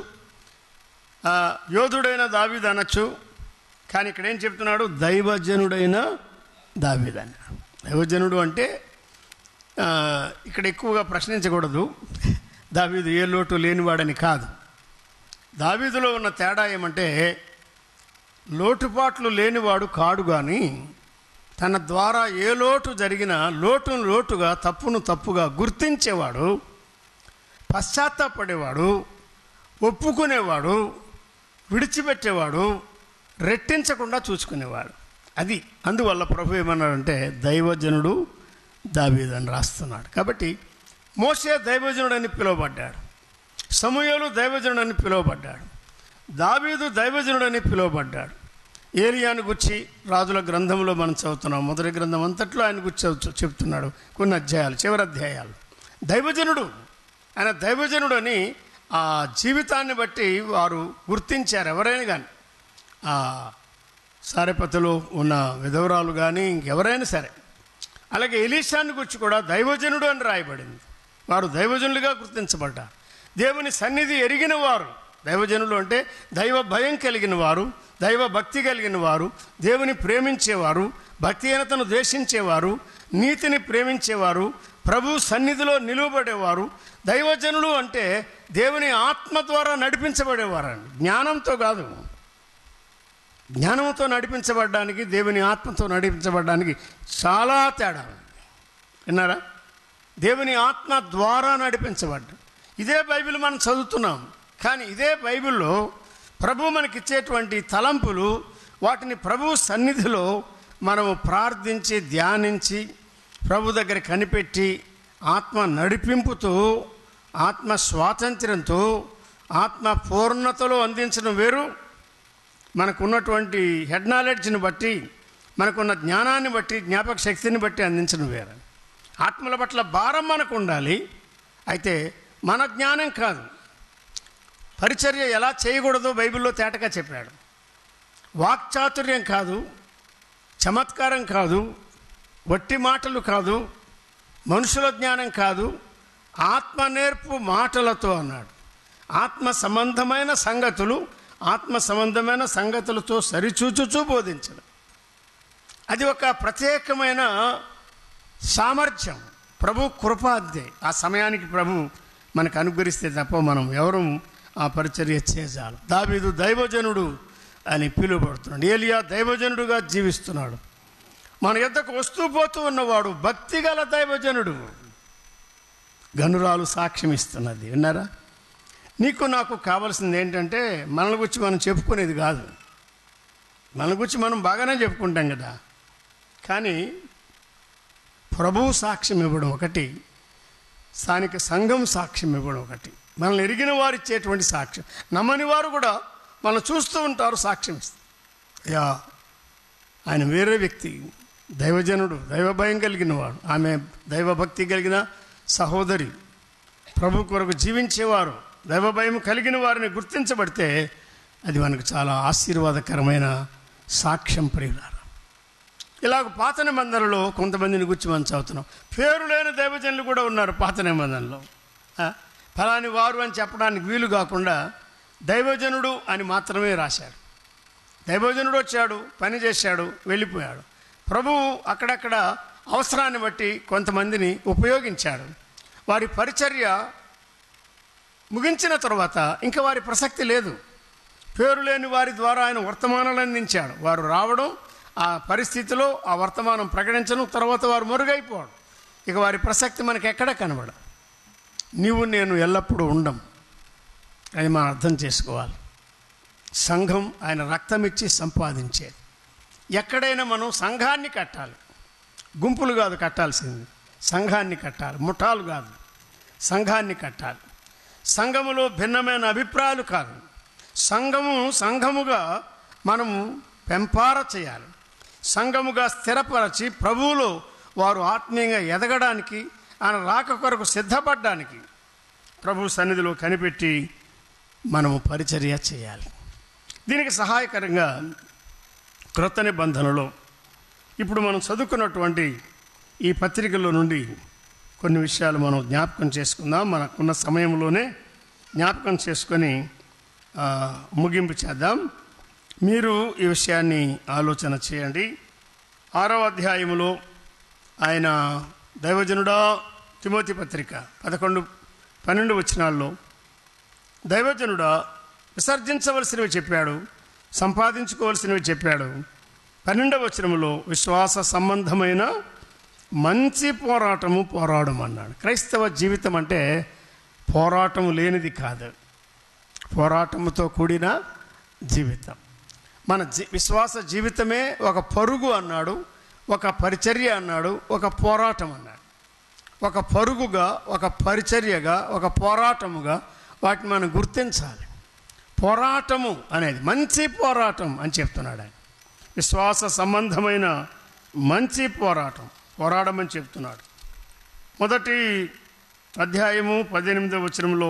యోధుడైన దావీదు అనొచ్చు. కానీ ఇక్కడ ఏం చెప్తున్నాడు? దైవజనుడైన దావీదు అన్నాడు. దైవజనుడు అంటే ఇక్కడ ఎక్కువగా ప్రశ్నించకూడదు. దావీదు ఏ లోటు లేనివాడని కాదు. దావీదులో ఉన్న తేడా ఏమంటే లోటుపాట్లు లేనివాడు కాడు, కానీ తన ద్వారా ఏ లోటు జరిగినా లోటును లోటుగా, తప్పును తప్పుగా గుర్తించేవాడు, పశ్చాత్తాపడేవాడు, ఒప్పుకునేవాడు, విడిచిపెట్టేవాడు, రెట్టించకుండా చూసుకునేవాడు. అది అందువల్ల ప్రభు ఏమన్నాడంటే దైవజనుడు దావీదు అని రాస్తున్నాడు. కాబట్టి మోషే దైవజనుడని పిలువబడ్డాడు, సమూయేలు దైవజనుడని పిలువబడ్డాడు, దావీదు దైవజనుడని పిలువబడ్డాడు. ఏలియాను గురించి రాజుల గ్రంథంలో మనం చదువుతున్నాం. మొదటి గ్రంథం అంతట్లో ఆయన గురించి చెప్తున్నాడు. కొన్ని అధ్యాయాలు, చివరి అధ్యాయాలు. దైవజనుడు, ఆయన దైవజనుడని ఆ జీవితాన్ని బట్టి వారు గుర్తించారు. ఎవరైనా కానీ, ఆ సారెపతిలో ఉన్న విధవరాలు కానీ ఇంకెవరైనా సరే. అలాగే ఎలీషాని గురించి కూడా దైవజనుడు అని రాయబడింది. వారు దైవజనులుగా గుర్తించబడ్డారు. దేవుని సన్నిధి ఎరిగిన వారు దైవజనులు. అంటే దైవ భయం కలిగిన వారు, దైవ భక్తి కలిగిన వారు, దేవుని ప్రేమించేవారు, భక్తిహీనతను ద్వేషించేవారు, నీతిని ప్రేమించేవారు, ప్రభు సన్నిధిలో నిలువబడేవారు. దైవజనులు అంటే దేవుని ఆత్మ ద్వారా నడిపించబడేవారండి, జ్ఞానంతో కాదు. జ్ఞానంతో నడిపించబడడానికి, దేవుని ఆత్మతో నడిపించబడడానికి చాలా తేడా. విన్నారా? దేవుని ఆత్మ ద్వారా నడిపించబడ్డా. ఇదే బైబిల్ మనం చదువుతున్నాం. కానీ ఇదే బైబిల్లో ప్రభు మనకిచ్చేటువంటి తలంపులు, వాటిని ప్రభు సన్నిధిలో మనము ప్రార్థించి, ధ్యానించి, ప్రభు దగ్గర కనిపెట్టి, ఆత్మ నడిపింపుతో, ఆత్మ స్వాతంత్ర్యంతో, ఆత్మ పూర్ణతలో అందించడం వేరు. మనకున్నటువంటి హెడ్ నాలెడ్జ్ని బట్టి, మనకున్న జ్ఞానాన్ని బట్టి, జ్ఞాపక శక్తిని బట్టి అందించడం వేరు. ఆత్మల పట్ల భారం మనకు ఉండాలి. అయితే మన జ్ఞానం కాదు. పరిచర్య ఎలా చేయకూడదో బైబిల్లో తేటగా చెప్పాడు. వాక్చాతుర్యం కాదు, చమత్కారం కాదు, వట్టి మాటలు కాదు, మనుషుల జ్ఞానం కాదు, ఆత్మ నేర్పు మాటలతో అన్నాడు. ఆత్మ సంబంధమైన సంగతులతో సరిచూచుచూ బోధించడం. అది ఒక ప్రత్యేకమైన సామర్థ్యం. ప్రభు కృప అంతే. ఆ సమయానికి ప్రభు మనకు అనుగ్రహిస్తే తప్ప మనం ఎవరు ఆ పరిచర్య చేయాలి. దావీదు దైవజనుడు అని పిలువబడుతున్నాడు. ఏలియా దైవజనుడుగా జీవిస్తున్నాడు. మన యొద్దకు వస్తూ పోతూ ఉన్నవాడు భక్తిగల దైవజనుడు. గనురాలు సాక్ష్యం ఇస్తున్నది. విన్నారా? నీకు నాకు కావాల్సింది ఏంటంటే మనల గురించి మనం చెప్పుకునేది కాదు. మన గురించి మనం బాగానే చెప్పుకుంటాం కదా, కానీ ప్రభువు సాక్ష్యం ఇవ్వడం ఒకటి, స్థానిక సంఘం సాక్ష్యం ఇవ్వడం ఒకటి, మనల్ని ఎరిగిన వారు ఇచ్చేటువంటి సాక్ష్యం. నమ్మని వారు కూడా మనం చూస్తూ ఉంటారు, సాక్ష్యం ఇస్తారు. అయ్యా ఆయన వేరే వ్యక్తి, దైవజనుడు, దైవభయం కలిగిన వాడు, ఆమె దైవభక్తి కలిగిన సహోదరి, ప్రభు కొరకు జీవించేవారు, దైవభయం కలిగిన వారిని గుర్తించబడితే అది మనకు చాలా ఆశీర్వాదకరమైన సాక్ష్యం. ప్రియులారా, ఇలాగ పాత నిబంధనలో కొంతమందిని గురించి మనం చదువుతున్నాం. పేరు లేని దైవజనులు కూడా ఉన్నారు పాత నిబంధనలో. ఫలాని వారు అని చెప్పడానికి వీలు కాకుండా దైవజనుడు అని మాత్రమే రాశాడు. దైవజనుడు వచ్చాడు, పని చేశాడు, వెళ్ళిపోయాడు. ప్రభువు అక్కడక్కడ అవసరాన్ని బట్టి కొంతమందిని ఉపయోగించాడు. వారి పరిచర్య ముగించిన తర్వాత ఇంకా వారి ప్రసక్తి లేదు. పేరు లేని వారి ద్వారా ఆయన వర్తమానాలు అందించాడు. వారు రావడం, ఆ పరిస్థితిలో ఆ వర్తమానం ప్రకటించడం, తర్వాత వారు మరుగైపోవడం, ఇక వారి ప్రసక్తి మనకి ఎక్కడ కనబడ. నీవు నేను ఎల్లప్పుడూ ఉండం, అది మనం అర్థం చేసుకోవాలి. సంఘం ఆయన రక్తం ఇచ్చి సంపాదించేది. ఎక్కడైనా మనం సంఘాన్ని కట్టాలి, గుంపులు కాదు కట్టాల్సింది, సంఘాన్ని కట్టాలి. ముఠాలు కాదు, సంఘాన్ని కట్టాలి. సంఘములో భిన్నమైన అభిప్రాయాలు కాదు, సంఘముగా మనము పెంపార చేయాలి. సంఘముగా స్థిరపరచి ప్రభువులో వారు ఆత్మీయంగా ఎదగడానికి, ఆయన రాక కొరకు సిద్ధపడడానికి ప్రభు సన్నిధిలో కనిపెట్టి మనము పరిచర్య చేయాలి. దీనికి సహాయకరంగా క్రొత్త నిబంధనలో ఇప్పుడు మనం చదువుకున్నటువంటి ఈ పత్రికలో నుండి కొన్ని విషయాలు మనం జ్ఞాపకం చేసుకుందాం. మనకున్న సమయంలోనే జ్ఞాపకం చేసుకొని ముగింపు చేద్దాం. మీరు ఈ విషయాన్ని ఆలోచన చేయండి. 6వ అధ్యాయములో ఆయన దైవజనుడా తిమోతి పత్రిక 11-12 వచనాల్లో దైవజనుడా విసర్జించవలసినవి చెప్పాడు, సంపాదించుకోవలసినవి చెప్పాడు. 12వ వచనంలో విశ్వాస సంబంధమైన మంచి పోరాటము పోరాడమన్నాడు. క్రైస్తవ జీవితం అంటే పోరాటము లేనిది కాదు, పోరాటముతో కూడిన జీవితం. మన విశ్వాస జీవితమే ఒక పరుగు అన్నాడు, ఒక పరిచర్య అన్నాడు, ఒక పోరాటం అన్నాడు. ఒక పరుగుగా, ఒక పరిచర్యగా, ఒక పోరాటముగా వాటిని మనం గుర్తించాలి. పోరాటము అనేది మంచి పోరాటం అని చెప్తున్నాడు ఆయన. విశ్వాస సంబంధమైన మంచి పోరాటం పోరాడమని చెప్తున్నాడు. మొదటి అధ్యాయము 18వ వచనంలో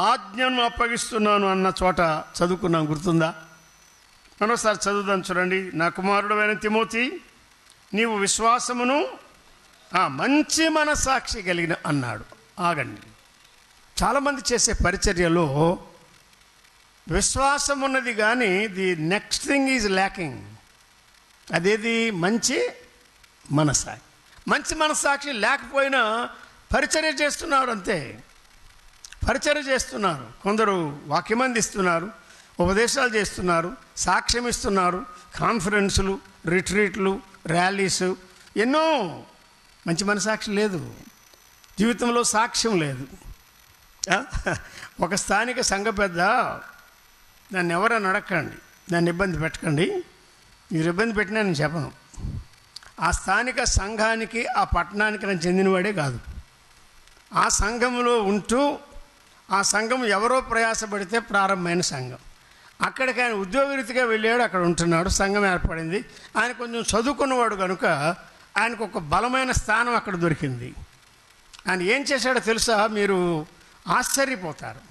ఆజ్ఞను అప్పగిస్తున్నాను అన్న చోట చదువుకున్నాం, గుర్తుందా? మరోసారి చదువుదాం, చూడండి. నా కుమారుడైన తిమోతి, నీవు విశ్వాసమును మంచి మనసాక్షి కలిగిన అన్నాడు. ఆగండి, చాలామంది చేసే పరిచర్యలో విశ్వాసం ఉన్నది కానీ the next thing is lacking. అదేది? మంచి మనసాక్షి. మంచి మనసాక్షి లేకపోయినా పరిచర్య చేస్తున్నారు, అంతే. పరిచర్య చేస్తున్నారు. కొందరు వాక్యం అందిస్తున్నారు, ఉపదేశాలు చేస్తున్నారు, సాక్ష్యం ఇస్తున్నారు, కాన్ఫరెన్సులు, రిట్రీట్లు, ర్యాలీసు, ఎన్నో. మంచి మనసాక్షి లేదు, జీవితంలో సాక్ష్యం లేదు. ఒక స్థానిక సంఘ పెద్ద, నన్ను ఎవరైనా అడగండి, నన్ను ఇబ్బంది పెట్టకండి, మీరు ఇబ్బంది పెట్టినా నేను చెప్పను. ఆ స్థానిక సంఘానికి, ఆ పట్టణానికి నేను చెందినవాడే కాదు. ఆ సంఘంలో ఉంటూ, ఆ సంఘం ఎవరో ప్రయాసపడితే ప్రారంభమైన సంఘం, అక్కడికి ఆయన ఉద్యోగరీతిగా వెళ్ళాడు, అక్కడ ఉంటున్నాడు, సంఘం ఏర్పడింది. ఆయన కొంచెం చదువుకున్నవాడు కనుక ఆయనకు ఒక బలమైన స్థానం అక్కడ దొరికింది. ఆయన ఏం చేశాడో తెలుసా? మీరు ఆశ్చర్యపోతారు.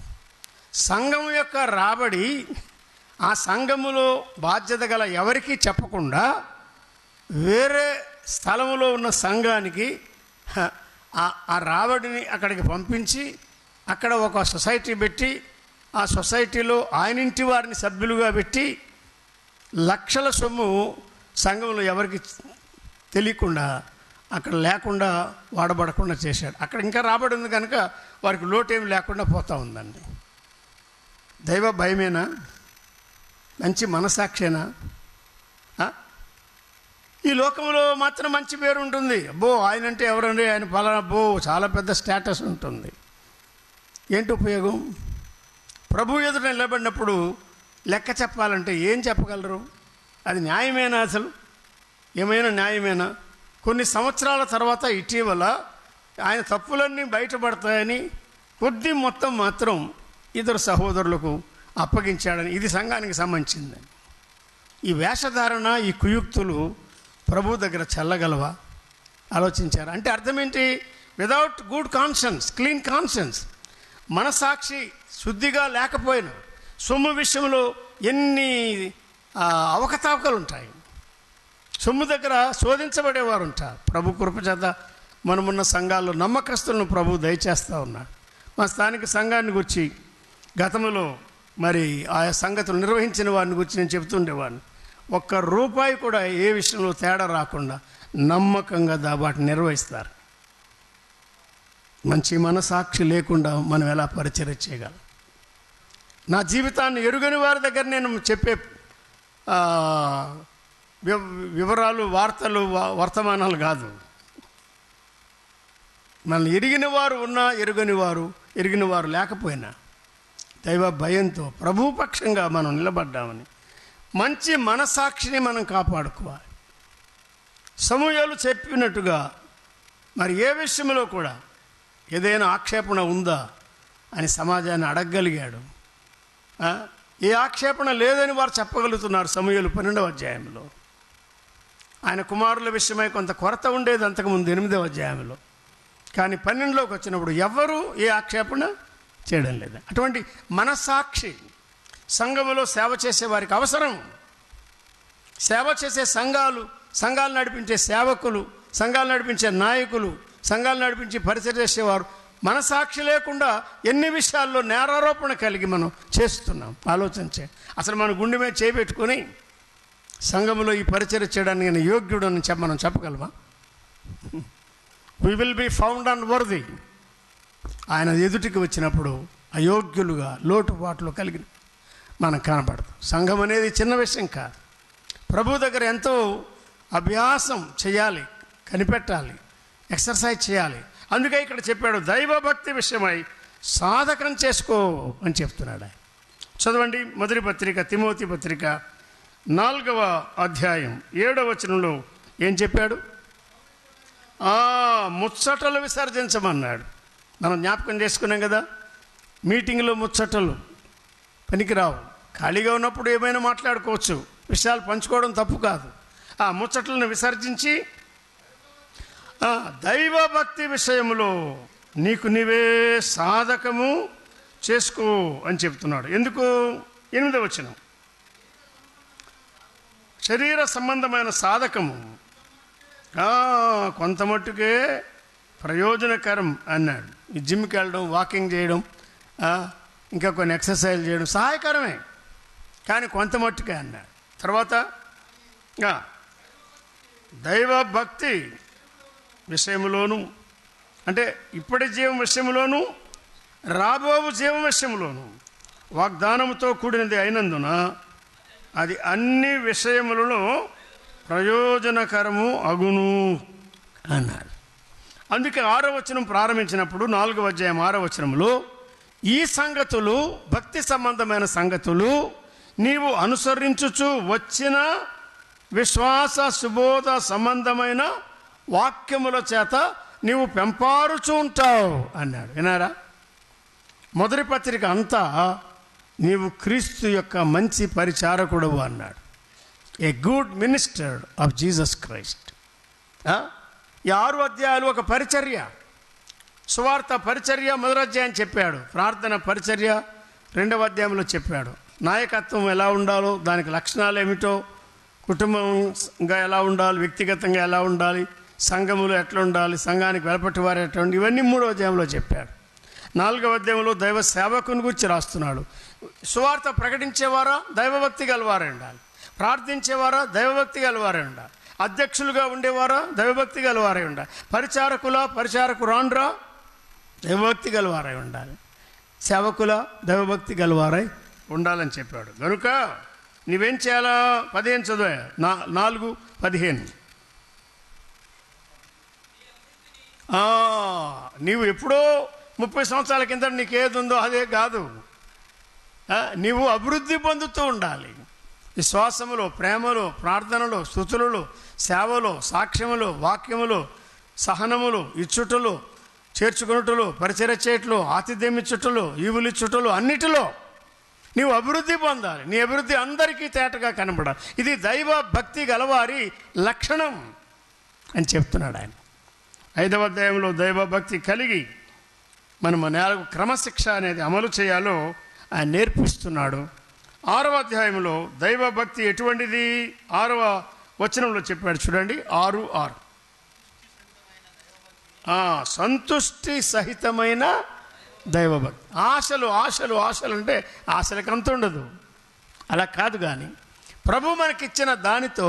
సంఘం యొక్క రాబడి ఆ సంఘములో బాధ్యత గల ఎవరికీ చెప్పకుండా వేరే స్థలములో ఉన్న సంఘానికి ఆ రాబడిని అక్కడికి పంపించి అక్కడ ఒక సొసైటీ పెట్టి ఆ సొసైటీలో ఆయన ఇంటి వారిని సభ్యులుగా పెట్టి లక్షల సొమ్ము సంఘంలో ఎవరికి తెలియకుండా అక్కడ లేకుండా వాడబడకుండా చేశాడు. అక్కడ ఇంకా రాబడి ఉంది కనుక వారికి లోటేమి లేకుండా పోతూ ఉందండి. దైవ భయమేనా? మంచి మనసాక్షేనా? ఈ లోకంలో మాత్రం మంచి పేరు ఉంటుంది. అబ్బో ఆయన అంటే ఎవరండి, ఆయన పలానా, అబ్బో చాలా పెద్ద స్టేటస్ ఉంటుంది. ఏంటి ఉపయోగం? ప్రభు ఎదుట నిలబడినప్పుడు లెక్క చెప్పాలంటే ఏం చెప్పగలరు? అది న్యాయమేనా? అసలు ఏమైనా న్యాయమేనా? కొన్ని సంవత్సరాల తర్వాత ఇటీవల ఆయన తప్పులన్నీ బయటపడతాయని కొద్ది మొత్తం మాత్రం ఇద్దరు సహోదరులకు అప్పగించాడని, ఇది సంఘానికి సంబంధించింది. ఈ వేషధారణ, ఈ కుయుక్తులు ప్రభు దగ్గర చల్లగలవా? ఆలోచించారు. అంటే అర్థం ఏంటి? Without good conscience, clean conscience, మనసాక్షి శుద్ధిగా లేకపోయినా సొమ్ము విషయంలో ఎన్ని అవకతవకలు ఉంటాయి. సొమ్ము దగ్గర శోధించబడేవారు ఉంటారు. ప్రభు కృపచేత మనమున్న సంఘాల్లో నమ్మకస్తులను ప్రభు దయచేస్తూ ఉన్నాడు. మా స్థానిక సంఘాన్ని గురించి గతంలో మరి ఆయా సంగతులు నిర్వహించిన వారిని గురించి నేను చెబుతుండేవాడిని. ఒక్క రూపాయి కూడా ఏ విషయంలో తేడా రాకుండా నమ్మకంగా వాటిని నిర్వహిస్తారు. మంచి మనసాక్షి లేకుండా మనం ఎలా పరిచర్య చేయగలం? నా జీవితాన్ని ఎరుగని వారి దగ్గర నేను చెప్పే వివరాలు, వార్తలు, వర్తమానాలు కాదు. మనల్ని ఎరిగిన వారు ఉన్నా, ఎరిగిన వారు లేకపోయినా దైవ భయంతో ప్రభుపక్షంగా మనం నిలబడ్డామని మంచి మనసాక్షిని మనం కాపాడుకోవాలి. సమూయేలు చెప్పినట్టుగా మరి ఏ విషయంలో కూడా ఏదైనా ఆక్షేపణ ఉందా అని సమాజాన్ని అడగగలిగాడు. ఏ ఆక్షేపణ లేదని వారు చెప్పగలుగుతున్నారు. సమూయేలు 12వ అధ్యాయంలో ఆయన కుమారుల విషయమై కొంత కొరత ఉండేది అంతకుముందు 8వ అధ్యాయంలో. కానీ 12లోకి వచ్చినప్పుడు ఎవరు ఏ ఆక్షేపణ చేయడం లేదు. అటువంటి మనసాక్షి సంఘములో సేవ చేసే వారికి అవసరం. సేవ చేసే సంఘాలు నడిపించే సేవకులు, సంఘాలు నడిపించే నాయకులు, సంఘాలు నడిపించి పరిచయం చేసేవారు మనసాక్షి లేకుండా ఎన్ని విషయాల్లో నేరారోపణ కలిగి మనం చేస్తున్నాం. ఆలోచించే అసలు మన గుండె మీద చేపెట్టుకొని సంఘంలో ఈ పరిచయం చేయడానికి నేను యోగ్యుడు అని మనం చెప్పగలమా? We will be found unworthy. ఆయన ఎదుటికి వచ్చినప్పుడు అయోగ్యులుగా, లోటుపాట్లు కలిగిన మనం కనబడతాం. సంఘం అనేది చిన్న విషయం కాదు. ప్రభు దగ్గర ఎంతో అభ్యాసం చేయాలి, కనిపెట్టాలి, ఎక్సర్సైజ్ చేయాలి. అందుకే ఇక్కడ చెప్పాడు, దైవభక్తి విషయమై సాధకం చేసుకో అని చెప్తున్నాడు ఆయన. చదవండి మొదటి పత్రిక, తిమోతి పత్రిక 4వ అధ్యాయం 7వ వచనంలో ఏం చెప్పాడు? ముచ్చటలు విసర్జించమన్నాడు. మనం జ్ఞాపకం చేసుకున్నాం కదా, మీటింగ్లో ముచ్చటలు పనికిరావు. ఖాళీగా ఉన్నప్పుడు ఏమైనా మాట్లాడుకోవచ్చు, విషయాలు పంచుకోవడం తప్పు కాదు. ఆ ముచ్చట్లను విసర్జించి దైవభక్తి విషయంలో నీకు నీవే సాధకము చేసుకో అని చెప్తున్నాడు. ఎందుకు? 8వ వచనం, శరీర సంబంధమైన సాధకము కొంత మట్టుకే ప్రయోజనకరం అన్నాడు. ఈ జిమ్కి వెళ్ళడం, వాకింగ్ చేయడం, ఇంకా కొన్ని ఎక్సర్సైజ్ చేయడం సహాయకరమే, కానీ కొంత మట్టుకే అన్నాడు. తర్వాత దైవభక్తి విషయంలోను, అంటే ఇప్పటి జీవం విషయంలోను, రాబోవు జీవం విషయంలోను వాగ్దానంతో కూడినది అయినందున అది అన్ని విషయములలో ప్రయోజనకరము అగును అన్నాడు. అందుకే 6వ వచనం ప్రారంభించినప్పుడు 4వ అధ్యాయం 6వ వచనంలో ఈ సంగతులు, భక్తి సంబంధమైన సంగతులు నీవు అనుసరించుచు వచ్చిన విశ్వాస సుబోధ సంబంధమైన వాక్యముల చేత నీవు పెంపారుచు ఉంటావు అన్నాడు. వినారా? మొదటి పత్రిక అంతా నీవు క్రీస్తు యొక్క మంచి పరిచారకుడవు అన్నాడు. A good minister of Jesus Christ. ఈ 6 అధ్యాయాలు ఒక పరిచర్య, సువార్త పరిచర్య మొదటి అధ్యాయం చెప్పాడు, ప్రార్థన పరిచర్య 2వ అధ్యాయంలో చెప్పాడు, నాయకత్వం ఎలా ఉండాలో, దానికి లక్షణాలు ఏమిటో, కుటుంబంగా ఎలా ఉండాలి, వ్యక్తిగతంగా ఎలా ఉండాలి, సంఘములు ఎట్లా ఉండాలి, సంఘానికి వెలపట్టి వారు ఎట్లా ఉండాలి, ఇవన్నీ 3వ అధ్యాయంలో చెప్పాడు. 4వ అధ్యాయంలో దైవ సేవకుని గురించి రాస్తున్నాడు. సువార్త ప్రకటించేవారా దైవభక్తి గలవారే ఉండాలి, ప్రార్థించేవారా దైవభక్తి గలవారే ఉండాలి, అధ్యక్షులుగా ఉండేవారా దైవభక్తి గలవారే ఉండాలి, పరిచారకురాండ్రా దైవభక్తి గలవారై ఉండాలి, సేవకుల దైవభక్తి గలవారై ఉండాలని చెప్పాడు. కనుక నీవేం చేయాలా? 15 చదువు, 4:15. నీవు ఎప్పుడో 30 సంవత్సరాల కింద నీకు ఏది ఉందో అదే కాదు. నీవు అభివృద్ధి పొందుతూ ఉండాలి. విశ్వాసములో, ప్రేమలో, ప్రార్థనలో, స్తుతులలో, సేవలో, సాక్ష్యములో, వాక్యములో, సహనములు, ఇచ్చుటలు, చేర్చుకున్నట్లు, పరిచర్య చేయట్లు, ఆతిథ్యం ఇచ్చుటలు, ఈవులిచ్చుటలు, అన్నిటిలో నీవు అభివృద్ధి పొందాలి. నీ అభివృద్ధి అందరికీ తేటగా కనబడాలి. ఇది దైవ భక్తి గలవారి లక్షణం అని చెప్తున్నాడు ఆయన. 5వ అధ్యాయంలో దైవ భక్తి కలిగి మనం నేలకు క్రమశిక్ష అనేది అమలు చేయాలో ఆయన నేర్పిస్తున్నాడు. 6వ అధ్యాయంలో దైవ భక్తి ఎటువంటిది 6వ వచనంలో చెప్పాడు చూడండి. 6:6 సంతుష్టి సహితమైన దైవభక్తి. ఆశలు ఆశలు ఆశలు అంటే ఆశలకు అంత ఉండదు, అలా కాదు. కానీ ప్రభు మనకిచ్చిన దానితో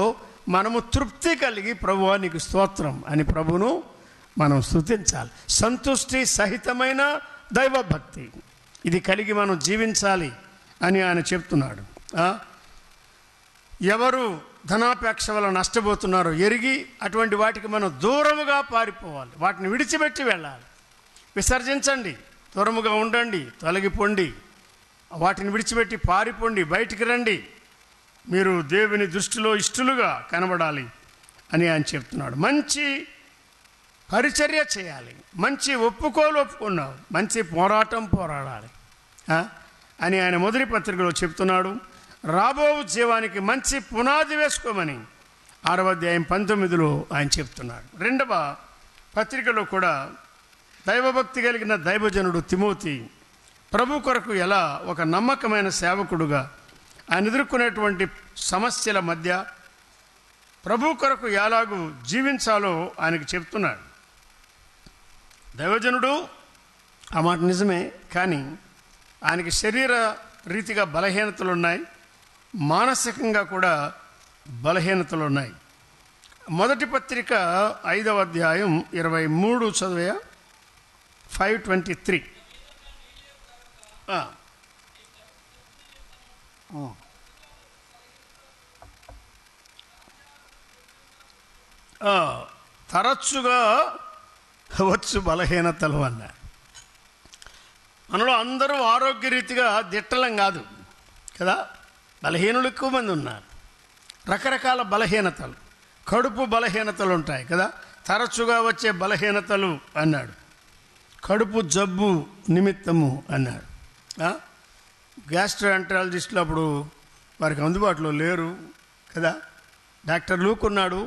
మనము తృప్తి కలిగి ప్రభువా నీకు స్తోత్రం అని ప్రభును మనం స్తుతించాలి. సంతుష్టి సహితమైన దైవభక్తి ఇది కలిగి మనం జీవించాలి అని ఆయన చెప్తున్నాడు. ఎవరు ధనాపేక్ష వల్ల నష్టపోతున్నారో ఎరిగి అటువంటి వాటికి మనం దూరముగా పారిపోవాలి, వాటిని విడిచిపెట్టి వెళ్ళాలి. విసర్జించండి, దూరముగా ఉండండి, తొలగిపోండి, వాటిని విడిచిపెట్టి పారిపోండి, బయటికి రండి. మీరు దేవుని దృష్టిలో ఇష్టలుగా కనబడాలి అని ఆయన చెప్తున్నాడు. మంచి పరిచర్య చేయాలి, మంచి ఒప్పుకున్నావు, మంచి పోరాడాలి అని ఆయన మొదటి పత్రికలో చెప్తున్నాడు. రాబో జీవానికి మంచి పునాది వేసుకోమని 6వ అధ్యాయం 19లో ఆయన చెప్తున్నాడు. 2వ పత్రికలో కూడా దైవభక్తి కలిగిన దైవజనుడు తిమోతి ప్రభు కొరకు ఎలా ఒక నమ్మకమైన సేవకుడుగా ఆయన ఎదుర్కొనేటువంటి సమస్యల మధ్య ప్రభు కొరకు ఎలాగూ జీవించాలో ఆయనకు చెప్తున్నాడు. దైవజనుడు ఆ మాట నిజమే, కానీ ఆయనకి శరీర రీతిగా బలహీనతలు ఉన్నాయి, మానసికంగా కూడా బలహీనతలు ఉన్నాయి. మొదటి పత్రిక 5వ అధ్యాయం 23 చదివే 5:23. తరచుగా వచ్చు బలహీనతలు అన్నారు. మనలో అందరూ ఆరోగ్యరీతిగా దిట్టలం కాదు కదా, బలహీనులు ఎక్కువ మంది ఉన్నారు. రకరకాల బలహీనతలు, కడుపు బలహీనతలు ఉంటాయి కదా, తరచుగా వచ్చే బలహీనతలు అన్నాడు. కడుపు జబ్బు నిమిత్తము అన్నాడు. గ్యాస్ట్రోఎంటరాలజిస్టులు అప్పుడు వారికి అందుబాటులో లేరు కదా, డాక్టర్ లూకున్నాడు,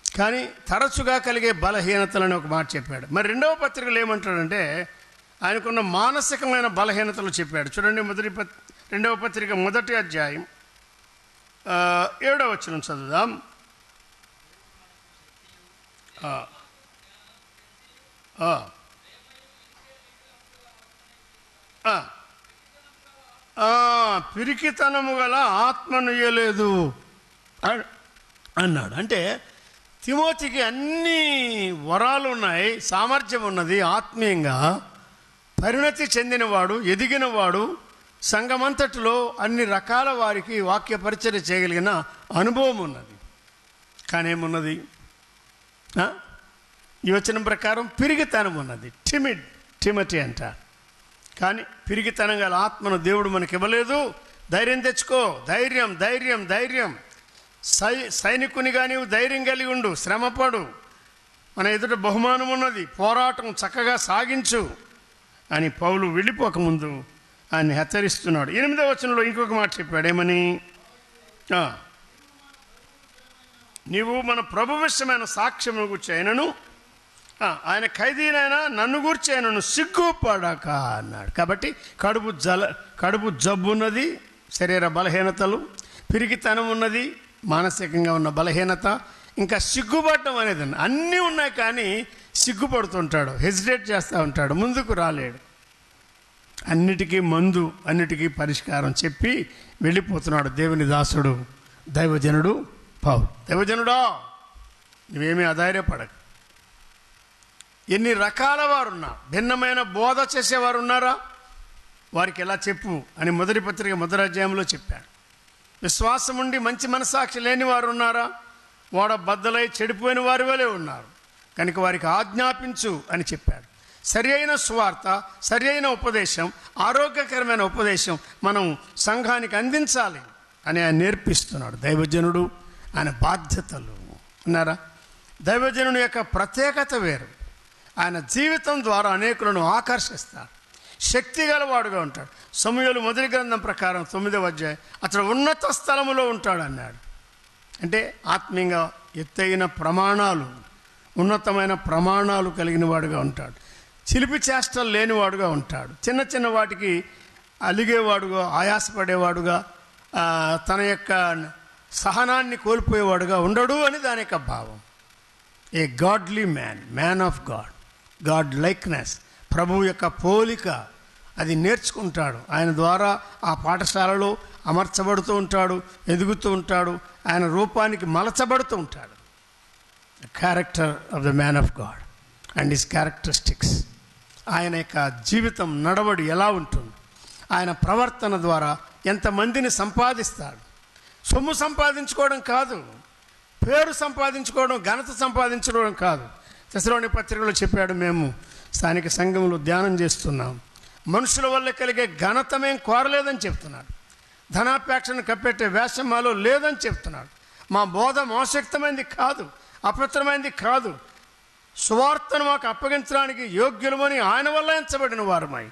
కానీ తరచుగా కలిగే బలహీనతలని ఒక మాట చెప్పాడు. మరి 2వ పత్రికలు ఏమంటాడంటే ఆయనకున్న మానసికమైన బలహీనతలు చెప్పాడు. చూడండి, 2వ పత్రిక 1వ అధ్యాయం 7వ వచనం చదువుదాం. పిరికితనము గల ఆత్మను ఇయ్యలేదు అన్నాడు. అంటే తిమోతికి అన్ని వరాలు ఉన్నాయి, సామర్థ్యం ఉన్నది, ఆత్మీయంగా పరిణతి చెందినవాడు, ఎదిగినవాడు, సంఘమంతటిలో అన్ని రకాల వారికి వాక్య పరిచర్య చేయగలిగిన అనుభవం ఉన్నది. కానీ ఏమున్నది? ఈ వచనం ప్రకారం పిరిగితనం ఉన్నది, టిమటి అంటారు. కానీ పిరిగితనం గల ఆత్మను దేవుడు మనకి ఇవ్వలేదు. ధైర్యం తెచ్చుకో, ధైర్యం ధైర్యం ధైర్యం. సైనికునిగా నీవు ధైర్యం కలిగి ఉండు, శ్రమపడు, మన ఎదుట బహుమానం ఉన్నది, పోరాటం చక్కగా సాగించు అని పౌలు వెళ్ళిపోకముందు ఆయన హెచ్చరిస్తున్నాడు. 8వ వచనంలో ఇంకొక మాట చెప్పాడు. ఏమని? నీవు మన ప్రభు విషయమైన సాక్ష్యము గూర్చి అయినను, ఆయన ఖైదీనైనా నన్ను గూర్చి ఆయనను సిగ్గుపడక అన్నాడు. కాబట్టి కడుపు జబ్బు ఉన్నది, శరీర బలహీనతలు, పిరికితనం ఉన్నది, మానసికంగా ఉన్న బలహీనత, ఇంకా సిగ్గుపడటం అనేది అన్నీ ఉన్నాయి. కానీ సిగ్గుపడుతుంటాడు, హెసిటేట్ చేస్తూ ఉంటాడు, ముందుకు రాలేడు. అన్నిటికీ మందు, అన్నిటికీ పరిష్కారం చెప్పి వెళ్ళిపోతున్నాడు దేవుని దాసుడు దైవజనుడు పౌలు. దైవజనుడా, నువ్వేమీ అధైర్యపడకు. ఎన్ని రకాల వారున్నా, భిన్నమైన బోధ చేసేవారు ఉన్నారా, వారికి ఎలా చెప్పు అని మొదటి పత్రిక మొదటి అధ్యాయంలో చెప్పాడు. విశ్వాసం ఉండి మంచి మనసాక్షి లేని వారు ఉన్నారా, వాడ బద్దలై చెడిపోయిన వారి వలె ఉన్నారు, కనుక వారికి ఆజ్ఞాపించు అని చెప్పాడు. సరి అయిన సువార్త, సరి అయిన ఉపదేశం, ఆరోగ్యకరమైన ఉపదేశం మనం సంఘానికి అందించాలి అని ఆయన నేర్పిస్తున్నాడు. దైవజనుడు ఆయన బాధ్యతలు ఉన్నారా. దైవజనుని యొక్క ప్రత్యేకత వేరు. ఆయన జీవితం ద్వారా అనేకులను ఆకర్షిస్తాడు, శక్తి గలవాడుగా ఉంటాడు. సమూయేలు మొదటి గ్రంథం ప్రకారం 9వ అధ్యాయం అతడు ఉన్నత స్థలములో ఉంటాడు అన్నాడు. అంటే ఆత్మీయంగా ఎత్తైన ప్రమాణాలు, ఉన్నతమైన ప్రమాణాలు కలిగిన వాడుగా ఉంటాడు. చిలిపి చేష్టలు లేనివాడుగా ఉంటాడు. చిన్న చిన్న వాటికి అలిగేవాడుగా, ఆయాసపడేవాడుగా, తన యొక్క సహనాన్ని కోల్పోయేవాడుగా ఉండడు అని దాని యొక్క భావం. A godly man, man of God, God likeness, ప్రభువు యొక్క పోలిక అది నేర్చుకుంటాడు. ఆయన ద్వారా ఆ పాఠశాలలో అమర్చబడుతూ ఉంటాడు, ఎదుగుతూ ఉంటాడు, ఆయన రూపానికి మలచబడుతూ ఉంటాడు. Character of the man of God and his characteristics. ఆయన యొక్క జీవితం నడవడి ఎలా ఉంటుంది, ఆయన ప్రవర్తన ద్వారా ఎంతమందిని సంపాదిస్తాడు. సొమ్ము సంపాదించుకోవడం కాదు, పేరు సంపాదించుకోవడం, ఘనత సంపాదించుకోవడం కాదు. తెస్సలోని పత్రికలో చెప్పాడు, మేము స్థానిక సంఘంలో ధ్యానం చేస్తున్నాం, మనుషుల వల్ల కలిగే ఘనత మేం కోరలేదని చెప్తున్నాడు. ధనాపేక్షను కప్పెట్టే వేషం మాలో లేదని చెప్తున్నాడు. మా బోధ మోసక్తమైంది కాదు, అపవిత్రమైంది కాదు, సువార్తను మాకు అప్పగించడానికి యోగ్యులమని ఆయన వల్ల ఎంచబడిన వారమై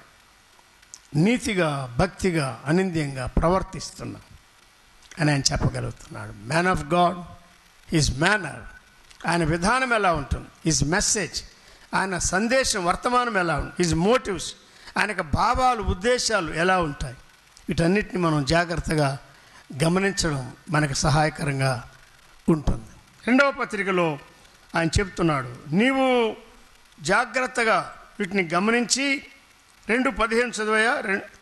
నీతిగా, భక్తిగా, అనింద్యంగా ప్రవర్తిస్తున్నాం అని ఆయన చెప్పగలుగుతున్నాడు. Man of God, his manner, ఆయన విధానం ఎలా ఉంటుంది, హిజ్ మెసేజ్, ఆయన సందేశం, వర్తమానం ఎలా ఉంటుంది, హిజ్ మోటివ్స్, ఆయనకు భావాలు, ఉద్దేశాలు ఎలా ఉంటాయి, వీటన్నిటిని మనం జాగ్రత్తగా గమనించడం మనకు సహాయకరంగా ఉంటుంది. 2వ పత్రికలో ఆయన చెప్తున్నాడు, నీవు జాగ్రత్తగా వీటిని గమనించి 2:15 చదివా.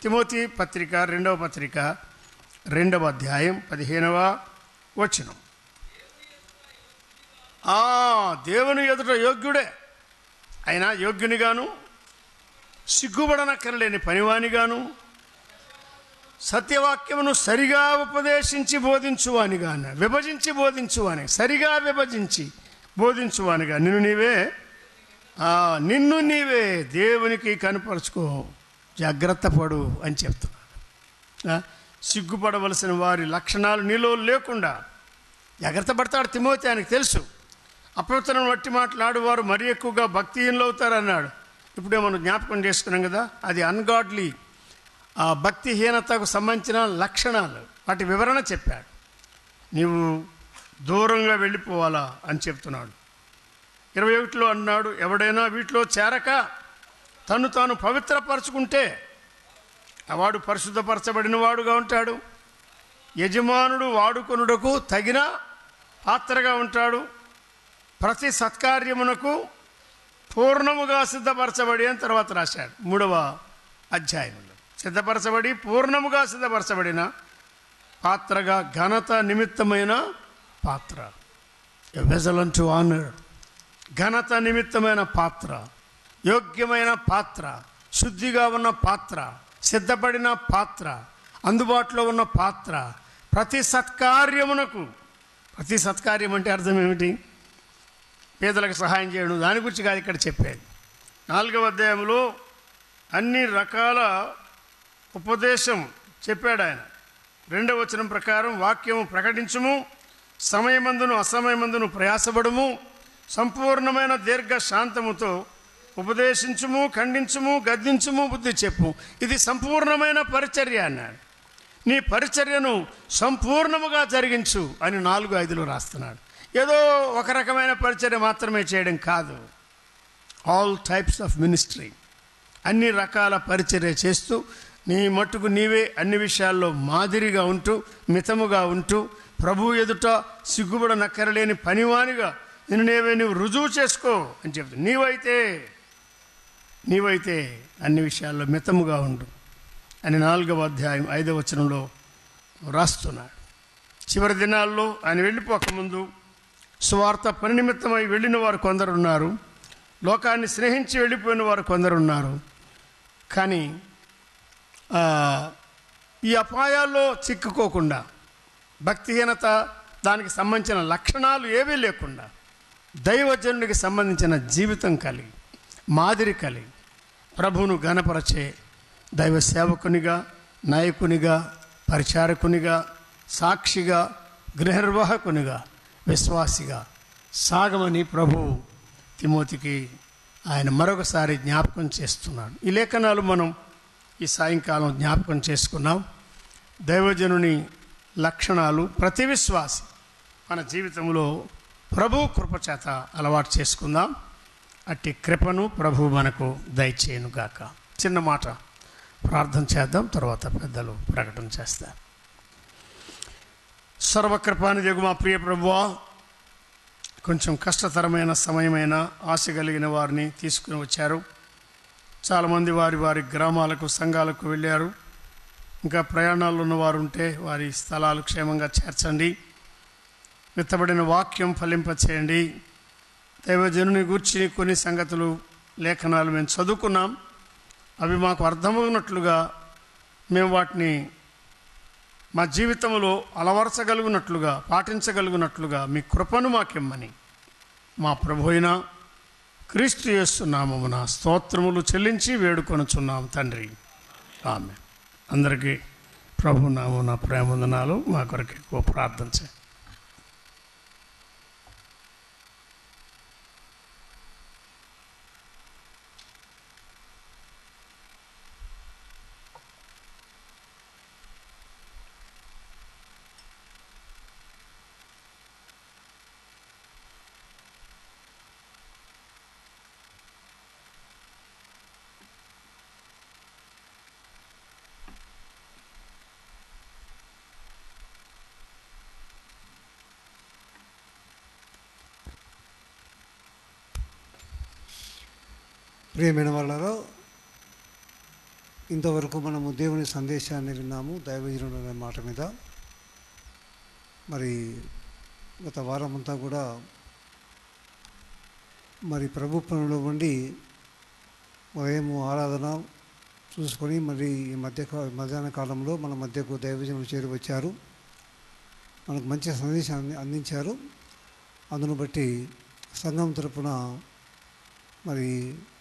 తిమోతి పత్రిక 2వ పత్రిక 2వ అధ్యాయం 15వ వచనం. దేవుని ఎదుట యోగ్యుడే అయినా యోగ్యునిగాను, సిగ్గుపడనక్కరలేని పనివానిగాను, సత్యవాక్యమును సరిగా ఉపదేశించి బోధించువానిగా, విభజించి బోధించువాని, సరిగా విభజించి బోధించువానిగా నిన్ను నీవే దేవునికి కనపరుచుకో, జాగ్రత్త పడు అని చెప్తున్నాడు. సిగ్గుపడవలసిన వారి లక్షణాలు నీలో లేకుండా జాగ్రత్త పడతాడు తిమోతి. ఆయనకు తెలుసు అపవిత్రం వట్టి మాట్లాడువారు మరీ ఎక్కువగా భక్తిహీనులు అవుతారన్నాడు. ఇప్పుడే మనం జ్ఞాపకం చేసుకున్నాం కదా, అది అన్గాడ్లీ, ఆ భక్తిహీనతకు సంబంధించిన లక్షణాలు, వాటి వివరణ చెప్పాడు. నీవు దూరంగా వెళ్ళిపోవాలా అని చెప్తున్నాడు. 21లో అన్నాడు, ఎవడైనా వీటిలో చేరక తను తాను పవిత్రపరచుకుంటే వాడు పరిశుద్ధపరచబడిన వాడుగా ఉంటాడు, యజమానుడు వాడుకొనుటకు తగిన పాత్రగా ఉంటాడు, ప్రతి సత్కార్యమునకు పూర్ణముగా సిద్ధపరచబడి అని తర్వాత రాశాడు 3వ అధ్యాయంలో. సిద్ధపరచబడి పూర్ణముగా సిద్ధపరచబడిన పాత్రగా, ఘనత నిమిత్తమైన పాత్ర, ఎ వెసల్ అంటు ఆనర్, ఘనత నిమిత్తమైన పాత్ర, యోగ్యమైన పాత్ర, శుద్ధిగా ఉన్న పాత్ర, సిద్ధపడిన పాత్ర, అందుబాటులో ఉన్న పాత్ర, ప్రతి సత్కార్యమునకు. ప్రతి సత్కార్యం అంటే అర్థం ఏమిటి? పేదలకు సహాయం చేయడం, దాని గురించి కాదు ఇక్కడ చెప్పేది. 4వ అధ్యాయంలో అన్ని రకాల ఉపదేశం చెప్పాడు ఆయన. 2వ వచనం ప్రకారం వాక్యము ప్రకటించుము, సమయమందును అసమయమందును ప్రయాసపడుము, సంపూర్ణమైన దీర్ఘ శాంతముతో ఉపదేశించుము, ఖండించుము, గద్దించుము, బుద్ధి చెప్పు. ఇది సంపూర్ణమైన పరిచర్య అన్నాడు. నీ పరిచర్యను సంపూర్ణముగా జరిగించు అని 4:5లో రాస్తున్నాడు. ఏదో ఒక రకమైన పరిచర్య మాత్రమే చేయడం కాదు, ఆల్ టైప్స్ ఆఫ్ మినిస్ట్రీ, అన్ని రకాల పరిచర్య చేస్తూ నీ మట్టుకు నీవే అన్ని విషయాల్లో మాదిరిగా ఉంటూ మితముగా ఉంటూ ప్రభు ఎదుట సిగ్గుబడనక్కరలేని పనివానిగా నువ్వు రుజువు చేసుకో అని చెప్తా. నీవైతే అన్ని విషయాల్లో మితముగా ఉండు అని 4వ అధ్యాయం 5వ వచనంలో రాస్తున్నాడు. చివరి దినాల్లో ఆయన వెళ్ళిపోకముందు సువార్త పని నిమిత్తమై వెళ్ళిన వారు కొందరున్నారు, లోకాన్ని స్నేహించి వెళ్ళిపోయిన వారు కొందరున్నారు. కానీ ఈ అపాయాల్లో చిక్కుకోకుండా, భక్తిహీనత దానికి సంబంధించిన లక్షణాలు ఏవీ లేకుండా దైవజనుడికి సంబంధించిన జీవితం కలిగి, మాదిరి కలిగి, ప్రభువును ఘనపరచే దైవ సేవకునిగా, నాయకునిగా, పరిచారకునిగా, సాక్షిగా, గృహనిర్వాహకునిగా, విశ్వాసిగా సాగమని ప్రభువు తిమోతికి ఆయన మరొకసారి జ్ఞాపకం చేస్తున్నాడు. ఈ లేఖనాలు మనం ఈ సాయంకాలం జ్ఞాపకం చేసుకున్నాం. దైవజనుని లక్షణాలు ప్రతి విశ్వాసి మన జీవితంలో ప్రభు కృపచేత అలవాటు చేసుకుందాం. అట్టి కృపను ప్రభు మనకు దయచేయునుగాక. చిన్న మాట ప్రార్థన చేద్దాం, తర్వాత పెద్దలు ప్రకటన చేస్తారు. సర్వకృపానిధియగు మా ప్రియ ప్రభువా, కొంచెం కష్టతరమైన సమయమైన ఆశ కలిగిన వారిని తీసుకుని వచ్చారు. చాలామంది వారి వారి గ్రామాలకు, సంఘాలకు వెళ్ళారు. ఇంకా ప్రయాణాల్లో ఉన్నవారు ఉంటే వారి స్థలాలు క్షేమంగా చేర్చండి. విత్తబడిన వాక్యం ఫలింపచేయండి. దైవజనుని గూర్చి కొన్ని సంగతులు, లేఖనాలు మేము చదువుకున్నాం. అవి మాకు అర్థమవునట్లుగా మేము వాటిని మా జీవితంలో అలవరచగలుగునట్లుగా, పాటించగలుగునట్లుగా మీ కృపను మాకిమ్మని మా ప్రభు అయిన క్రీస్తు యేసు నామమున స్తోత్రములు చెల్లించి వేడుకొనుచున్నాం తండ్రి, ఆమేన్. అందరికీ ప్రభు నామమున ప్రేమవందనాలు. మా కొరకు ఎక్కువ ప్రార్థన చేయండి.
ప్రియమైన వాళ్ళలో ఇంతవరకు మనము దేవుని సందేశాన్ని విన్నాము, దైవజనుడు అనే మాట మీద. మరి గత వారం అంతా కూడా మరి ప్రభు పనులు ఉండి ఉదయం ఆరాధన చూసుకొని మరి ఈ మధ్యాహ్న కాలంలో మన మధ్యకు దైవజనులు చేరి వచ్చారు. మనకు మంచి సందేశాన్ని అందించారు. అందును బట్టి సంఘం తరపున మరి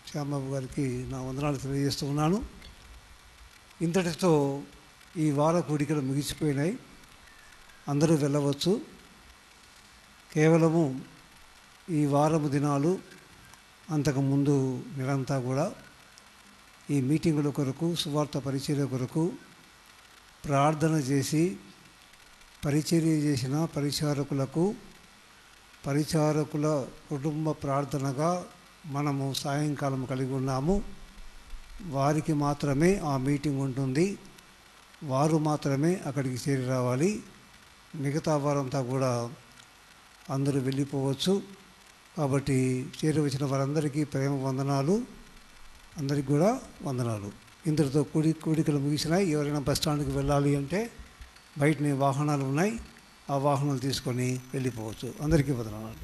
శ్యామబాబు గారికి నా వందనాలు తెలియజేస్తూ ఉన్నాను. ఇంతటితో ఈ వార కూడికలు ముగిసిపోయినాయి. అందరూ వెళ్ళవచ్చు. కేవలము ఈ వారము దినాలు, అంతకుముందు నెలంతా కూడా ఈ మీటింగుల కొరకు, సువార్త పరిచర్య కొరకు ప్రార్థన చేసి పరిచర్య చేసిన పరిచారకుల కుటుంబ ప్రార్థనగా మనము సాయంకాలం కలిగి ఉన్నాము. వారికి మాత్రమే ఆ మీటింగ్ ఉంటుంది. వారు మాత్రమే అక్కడికి చేరి రావాలి. మిగతా వారంతా కూడా అందరూ వెళ్ళిపోవచ్చు. కాబట్టి చేరి వచ్చిన వారందరికీ ప్రేమ వందనాలు. అందరికీ కూడా వందనాలు. ఇంతటితో కూడికలు ముగిసినాయి. ఎవరైనా బస్ స్టాండ్కి వెళ్ళాలి అంటే బయటనే వాహనాలు ఉన్నాయి, ఆ వాహనాలు తీసుకొని వెళ్ళిపోవచ్చు. అందరికీ వందనాలు.